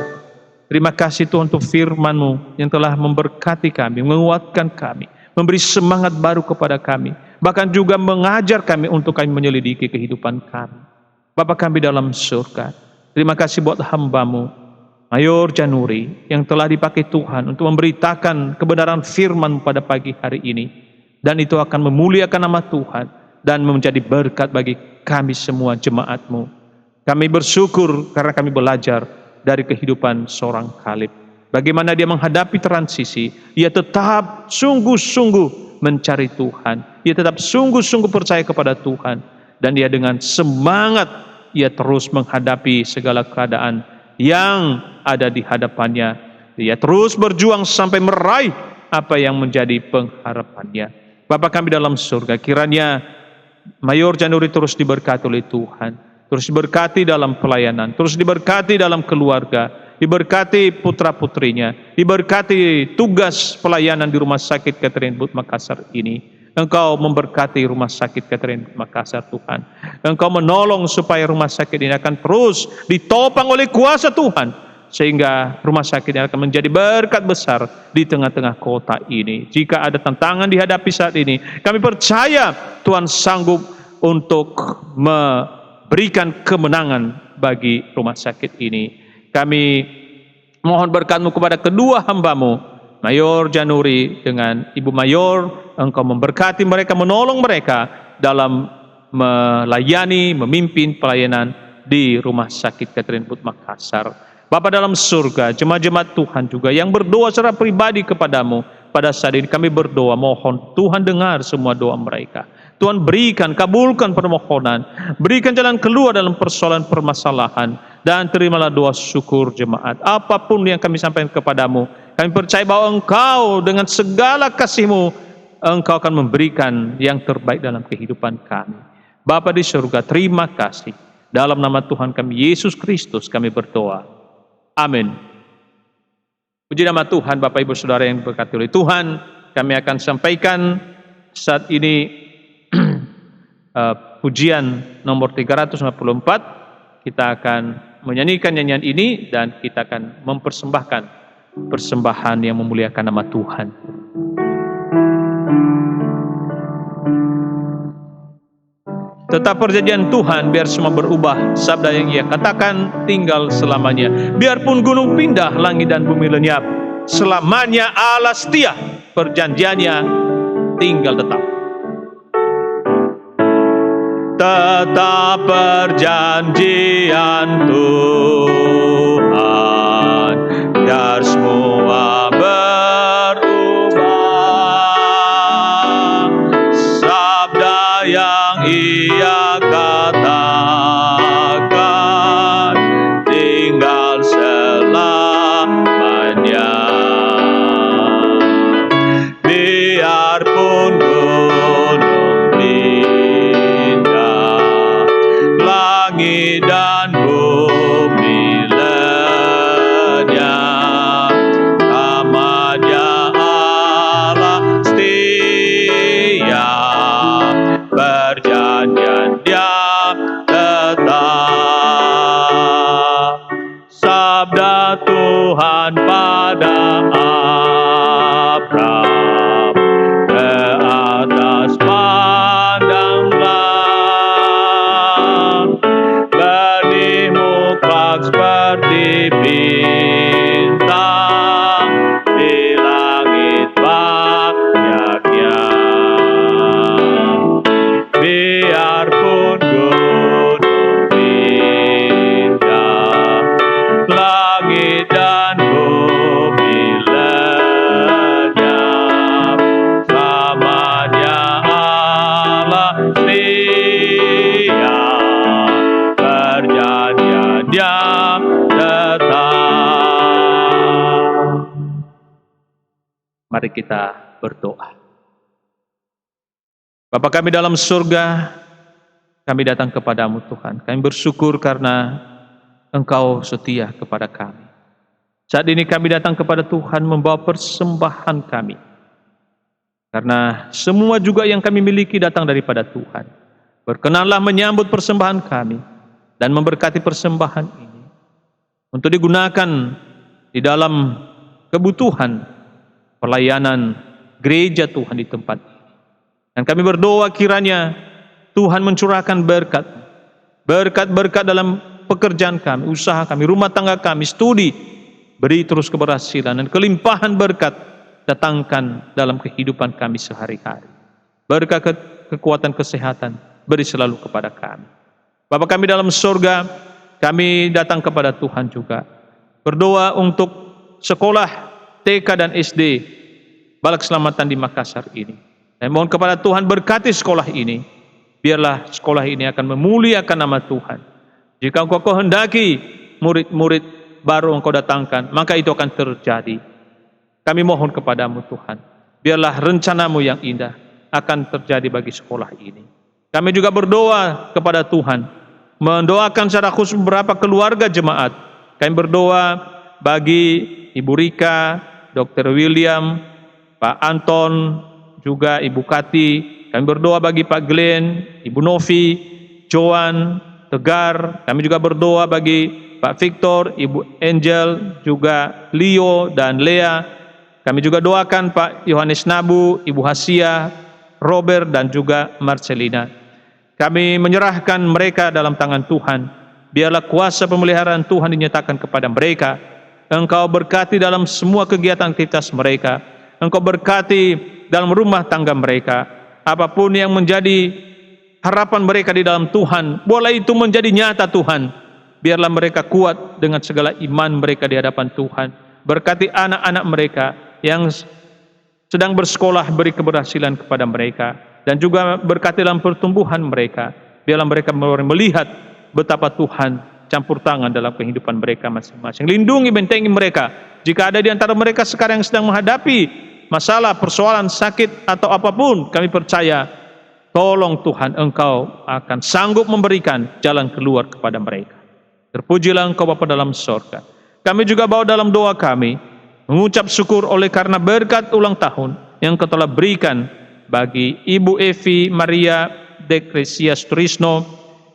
terima kasih Tuhan untuk firman-Mu yang telah memberkati kami, menguatkan kami, memberi semangat baru kepada kami, bahkan juga mengajar kami untuk kami menyelidiki kehidupan kami. Bapa kami dalam surga, terima kasih buat hamba-Mu Mayor Januri yang telah dipakai Tuhan untuk memberitakan kebenaran firman pada pagi hari ini, dan itu akan memuliakan nama Tuhan dan menjadi berkat bagi kami semua jemaat-Mu. Kami bersyukur karena kami belajar dari kehidupan seorang Kaleb, bagaimana dia menghadapi transisi. Ia tetap sungguh-sungguh mencari Tuhan, ia tetap sungguh-sungguh percaya kepada Tuhan, dan dia dengan semangat ia terus menghadapi segala keadaan yang ada di hadapannya. Dia terus berjuang sampai meraih apa yang menjadi pengharapannya. Bapa kami dalam surga, kiranya Mayor Januri terus diberkati oleh Tuhan, terus diberkati dalam pelayanan, terus diberkati dalam keluarga, diberkati putra-putrinya, diberkati tugas pelayanan di Rumah Sakit Catherine Booth Makassar ini. Engkau memberkati Rumah Sakit Catherine Booth Makassar, Tuhan. Engkau menolong supaya rumah sakit ini akan terus ditopang oleh kuasa Tuhan, sehingga rumah sakit ini akan menjadi berkat besar di tengah-tengah kota ini. Jika ada tantangan dihadapi saat ini, kami percaya Tuhan sanggup untuk memberikan kemenangan bagi rumah sakit ini. Kami mohon berkat-Mu kepada kedua hamba-Mu, Mayor Januri dengan Ibu Mayor. Engkau memberkati mereka, menolong mereka dalam melayani, memimpin pelayanan di Rumah Sakit Catherine Booth Makassar. Bapa dalam surga, jemaat-jemaat Tuhan juga yang berdoa secara pribadi kepadamu pada saat ini, kami berdoa, mohon Tuhan dengar semua doa mereka. Tuhan berikan, kabulkan permohonan, berikan jalan keluar dalam persoalan permasalahan, dan terimalah doa syukur jemaat. Apapun yang kami sampaikan kepadamu, kami percaya bahwa Engkau dengan segala kasih-Mu, Engkau akan memberikan yang terbaik dalam kehidupan kami. Bapa di surga, terima kasih. Dalam nama Tuhan kami Yesus Kristus kami berdoa. Amin. Puji nama Tuhan, Bapak Ibu Saudara yang diberkati oleh Tuhan. Kami akan sampaikan saat ini pujian nomor 354. Kita akan menyanyikan nyanyian ini dan kita akan mempersembahkan persembahan yang memuliakan nama Tuhan. Tetap perjanjian Tuhan, biar semua berubah. Sabda yang Ia katakan tinggal selamanya. Biarpun gunung pindah, langit dan bumi lenyap, selamanya Allah setia, perjanjiannya tinggal tetap. Tetap perjanjian Tuhan, biar semua berubah. Sabda yang Ia katakan tinggal selamanya. Biarpun gunung pindah, langit dan bumi lenyap, namanya Allah setia, perjanjian Dia tetap. Sabda Tuhan pada Abraham, ke atas pandanglah, benih mutlak seperti bintang, di langit banyaknya. Biarpun gunung pindah, langit dan bumi lenyap, selamanya Allah setia, perjanjian Dia tetap. Mari kita berdoa. Bapa kami dalam surga, kami datang kepadamu Tuhan. Kami bersyukur karena Engkau setia kepada kami. Saat ini kami datang kepada Tuhan membawa persembahan kami. Karena semua juga yang kami miliki datang daripada Tuhan. Berkenanlah menyambut persembahan kami dan memberkati persembahan ini untuk digunakan di dalam kebutuhan pelayanan gereja Tuhan di tempat ini. Dan kami berdoa kiranya Tuhan mencurahkan berkat-berkat dalam pekerjaan kami, usaha kami, rumah tangga kami, studi. Beri terus keberhasilan dan kelimpahan berkat datangkan dalam kehidupan kami sehari-hari. Berkat kekuatan kesehatan beri selalu kepada kami. Bapa kami dalam surga, kami datang kepada Tuhan juga. Berdoa untuk sekolah TK dan SD Balak Keselamatan di Makassar ini. Saya mohon kepada Tuhan berkati sekolah ini. Biarlah sekolah ini akan memuliakan nama Tuhan. Jika Engkau kehendaki murid-murid baru Engkau datangkan, maka itu akan terjadi. Kami mohon kepadamu Tuhan. Biarlah rencanamu yang indah akan terjadi bagi sekolah ini. Kami juga berdoa kepada Tuhan. Mendoakan secara khusus beberapa keluarga jemaat. Kami berdoa bagi Ibu Rika, Dr. William, Pak Anton, juga Ibu Kati. Kami berdoa bagi Pak Glenn, Ibu Novi, Joan, Tegar. Kami juga berdoa bagi Pak Victor, Ibu Angel, juga Leo dan Lea. Kami juga doakan Pak Yohanes Nabu, Ibu Hasia, Robert dan juga Marcelina. Kami menyerahkan mereka dalam tangan Tuhan. Biarlah kuasa pemeliharaan Tuhan dinyatakan kepada mereka. Engkau berkati dalam semua kegiatan aktivitas mereka. Engkau berkati dalam rumah tangga mereka. Apapun yang menjadi harapan mereka di dalam Tuhan, boleh itu menjadi nyata Tuhan. Biarlah mereka kuat dengan segala iman mereka di hadapan Tuhan. Berkati anak-anak mereka yang sedang bersekolah, beri keberhasilan kepada mereka. Dan juga berkati dalam pertumbuhan mereka. Biarlah mereka melihat betapa Tuhan campur tangan dalam kehidupan mereka masing-masing. Lindungi, bentengi mereka. Jika ada di antara mereka sekarang yang sedang menghadapi masalah, persoalan, sakit atau apapun, kami percaya tolong Tuhan, Engkau akan sanggup memberikan jalan keluar kepada mereka. Terpujilah Engkau Bapa dalam surga. Kami juga bawa dalam doa kami mengucap syukur oleh karena berkat ulang tahun yang Engkau telah berikan bagi Ibu Evi Maria Dekresias Trisno.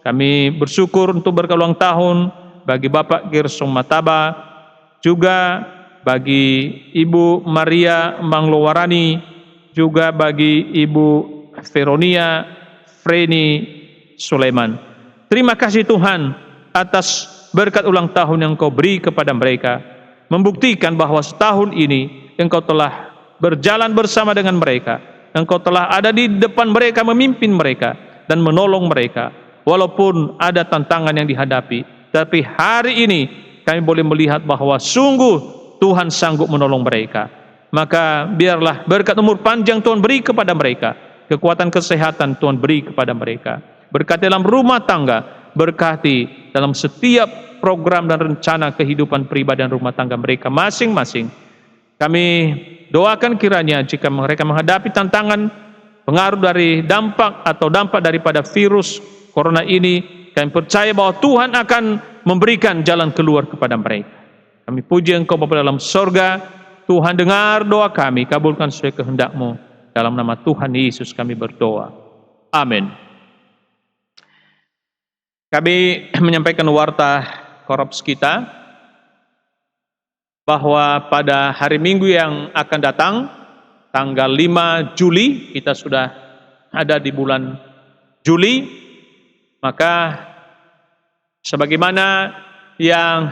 Kami bersyukur untuk berkat ulang tahun bagi Bapak Gerson Mataba, juga bagi Ibu Maria Manglowarani, juga bagi Ibu Veronia Freni Sulaiman. Terima kasih Tuhan atas berkat ulang tahun yang Engkau beri kepada mereka, membuktikan bahwa setahun ini Engkau telah berjalan bersama dengan mereka, Engkau telah ada di depan mereka, memimpin mereka dan menolong mereka. Walaupun ada tantangan yang dihadapi, tapi hari ini kami boleh melihat bahwa sungguh Tuhan sanggup menolong mereka. Maka biarlah berkat umur panjang Tuhan beri kepada mereka, kekuatan kesehatan Tuhan beri kepada mereka, berkati dalam rumah tangga, berkati dalam setiap program dan rencana kehidupan pribadi dan rumah tangga mereka masing-masing. Kami doakan kiranya jika mereka menghadapi tantangan pengaruh dari dampak daripada virus Corona ini, kami percaya bahwa Tuhan akan memberikan jalan keluar kepada mereka. Kami puji Engkau Bapa dalam sorga. Tuhan dengar doa kami, kabulkan sesuai kehendak-Mu. Dalam nama Tuhan Yesus kami berdoa. Amin. Kami menyampaikan warta Korops kita bahwa pada hari Minggu yang akan datang, tanggal 5 Juli, kita sudah ada di bulan Juli, maka sebagaimana yang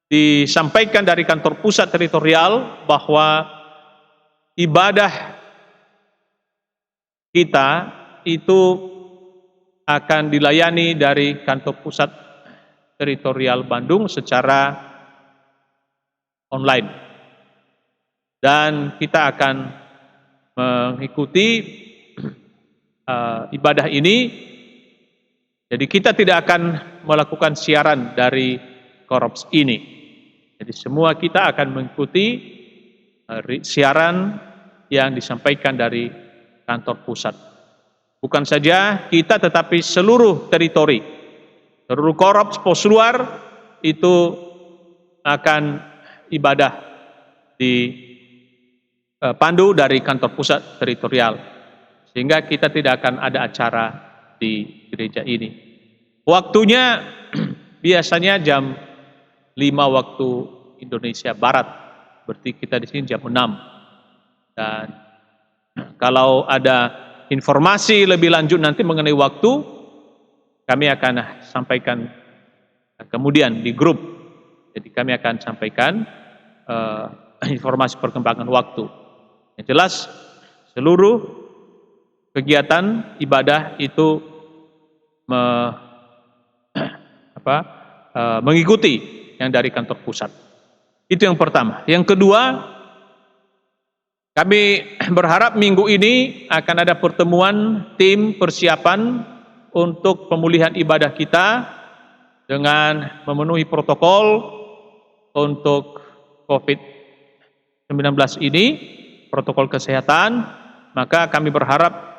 disampaikan dari kantor pusat teritorial bahwa ibadah kita itu akan dilayani dari kantor pusat teritorial Bandung secara online, dan kita akan mengikuti ibadah ini. Jadi kita tidak akan melakukan siaran dari Korops ini. Jadi semua kita akan mengikuti siaran yang disampaikan dari kantor pusat. Bukan saja kita, tetapi seluruh teritori, seluruh Korops pos luar itu akan ibadah di pandu dari kantor pusat teritorial, sehingga kita tidak akan ada acara di gereja ini. Waktunya biasanya jam 5 waktu Indonesia Barat, berarti kita di sini jam 6. Dan kalau ada informasi lebih lanjut nanti mengenai waktu, kami akan sampaikan kemudian di grup. Jadi kami akan sampaikan informasi perkembangan waktu. Yang jelas seluruh kegiatan ibadah itu mengikuti yang dari kantor pusat. Itu yang pertama. Yang kedua, kami berharap minggu ini akan ada pertemuan tim persiapan untuk pemulihan ibadah kita dengan memenuhi protokol untuk COVID-19 ini, protokol kesehatan. Maka kami berharap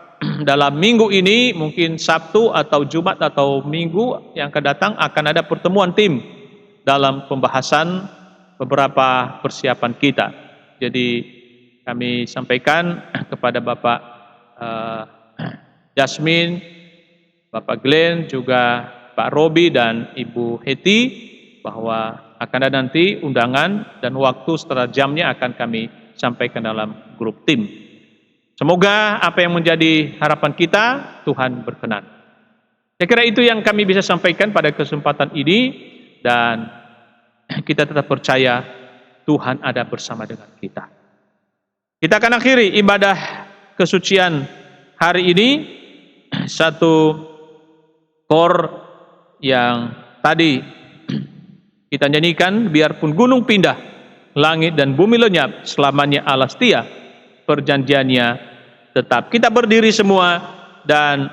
dalam minggu ini, mungkin Sabtu atau Jumat atau Minggu yang akan datang, akan ada pertemuan tim dalam pembahasan beberapa persiapan kita. Jadi kami sampaikan kepada Bapak Jasmine, Bapak Glenn, juga Pak Robi dan Ibu Heti, bahwa akan ada nanti undangan dan waktu setelah jamnya akan kami sampaikan dalam grup tim. Semoga apa yang menjadi harapan kita, Tuhan berkenan. Saya kira itu yang kami bisa sampaikan pada kesempatan ini, dan kita tetap percaya Tuhan ada bersama dengan kita. Kita akan akhiri ibadah kesucian hari ini, satu kor yang tadi kita nyanyikan, biarpun gunung pindah, langit dan bumi lenyap, selamanya Allah setia, perjanjiannya tetap. Kita berdiri semua dan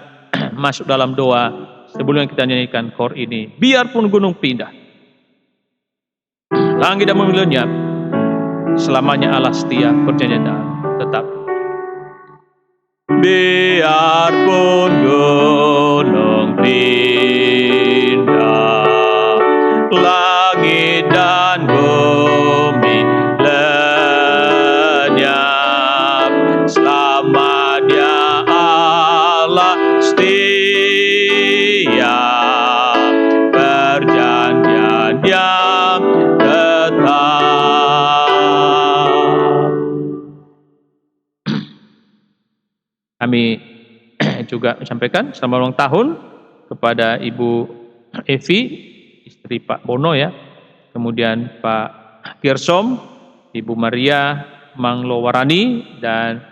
masuk dalam doa sebelum kita nyanyikan kor ini. Biarpun gunung pindah, langit dan bumi lenyap, selamanya Allah setia, perjanjiannya tetap. Biarpun gunung pindah, langit dan bumi Allah setia, perjanjiannya tetap. Kami juga menyampaikan selamat ulang tahun kepada Ibu Evi, istri Pak Bono ya, kemudian Pak Kirsom, Ibu Maria Manglowarani, dan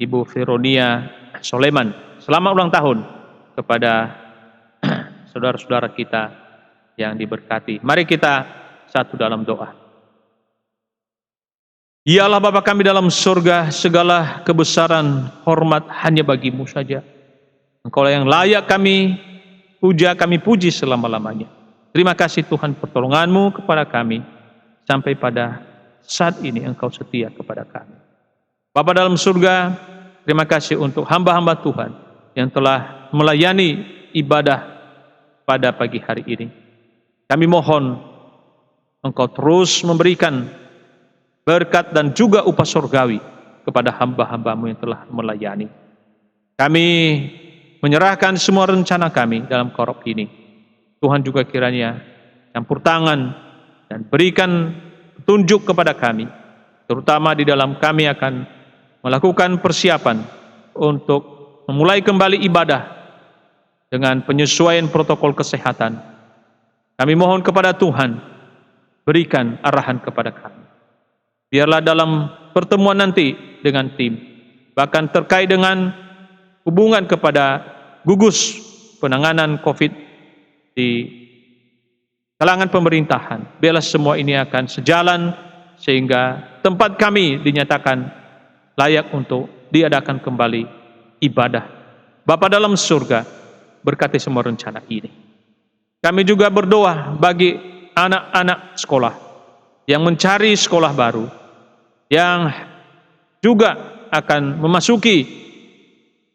Ibu Veronia Soleman. Selamat ulang tahun kepada saudara-saudara kita yang diberkati. Mari kita satu dalam doa. Ya Allah Bapa kami dalam surga, segala kebesaran, hormat hanya bagi-Mu saja. Engkau yang layak kami puja, kami puji selama-lamanya. Terima kasih Tuhan pertolongan-Mu kepada kami. Sampai pada saat ini Engkau setia kepada kami. Bapa dalam surga, terima kasih untuk hamba-hamba Tuhan yang telah melayani ibadah pada pagi hari ini. Kami mohon Engkau terus memberikan berkat dan juga upah surgawi kepada hamba-hamba-Mu yang telah melayani. Kami menyerahkan semua rencana kami dalam korop ini. Tuhan juga kiranya campur tangan dan berikan petunjuk kepada kami, terutama di dalam kami akan melakukan persiapan untuk memulai kembali ibadah dengan penyesuaian protokol kesehatan. Kami mohon kepada Tuhan, berikan arahan kepada kami. Biarlah dalam pertemuan nanti dengan tim, bahkan terkait dengan hubungan kepada gugus penanganan COVID di kalangan pemerintahan, biarlah semua ini akan sejalan sehingga tempat kami dinyatakan layak untuk diadakan kembali ibadah. Bapa dalam surga, berkati semua rencana ini. Kami juga berdoa bagi anak-anak sekolah yang mencari sekolah baru, yang juga akan memasuki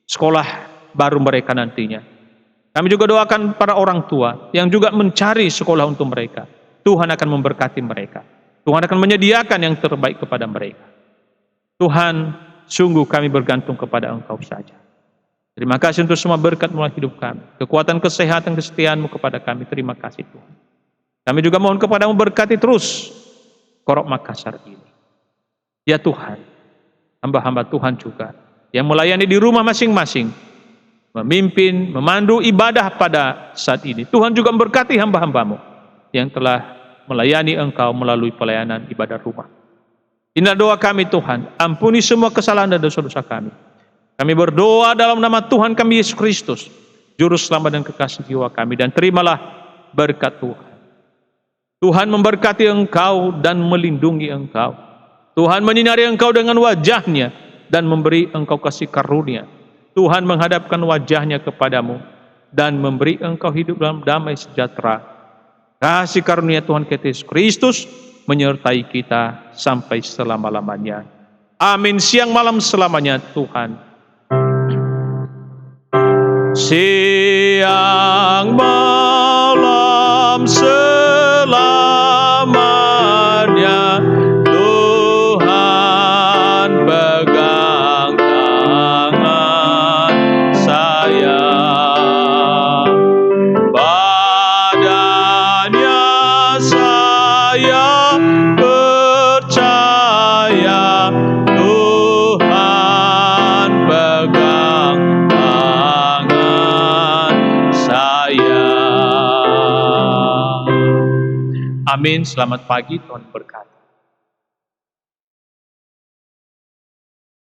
sekolah baru mereka nantinya. Kami juga doakan para orang tua yang juga mencari sekolah untuk mereka. Tuhan akan memberkati mereka. Tuhan akan menyediakan yang terbaik kepada mereka. Tuhan, sungguh kami bergantung kepada Engkau saja. Terima kasih untuk semua berkat mulai hidup kami. Kekuatan, kesehatan, kesetiaan-Mu kepada kami. Terima kasih Tuhan. Kami juga mohon kepada-Mu berkati terus Korop Makassar ini. Ya Tuhan, hamba-hamba Tuhan juga yang melayani di rumah masing-masing, memimpin, memandu ibadah pada saat ini. Tuhan juga memberkati hamba-hamba-Mu yang telah melayani Engkau melalui pelayanan ibadah rumah. Inilah doa kami Tuhan, ampuni semua kesalahan dan dosa-dosa kami. Kami berdoa dalam nama Tuhan kami Yesus Kristus, Juru Selamat dan Kekasih jiwa kami, dan terimalah berkat Tuhan. Tuhan memberkati engkau dan melindungi engkau. Tuhan menyinari engkau dengan wajah-Nya dan memberi engkau kasih karunia. Tuhan menghadapkan wajah-Nya kepadamu dan memberi engkau hidup dalam damai sejahtera. Kasih karunia Tuhan kita Yesus Kristus menyertai kita sampai selama-lamanya. Amin. Siang malam selamanya Tuhan. Siang malam selamanya Tuhan pegang tangan saya. Padanya saya percaya, Tuhan pegang tangan saya. Amin. Selamat pagi, Tuhan berkati.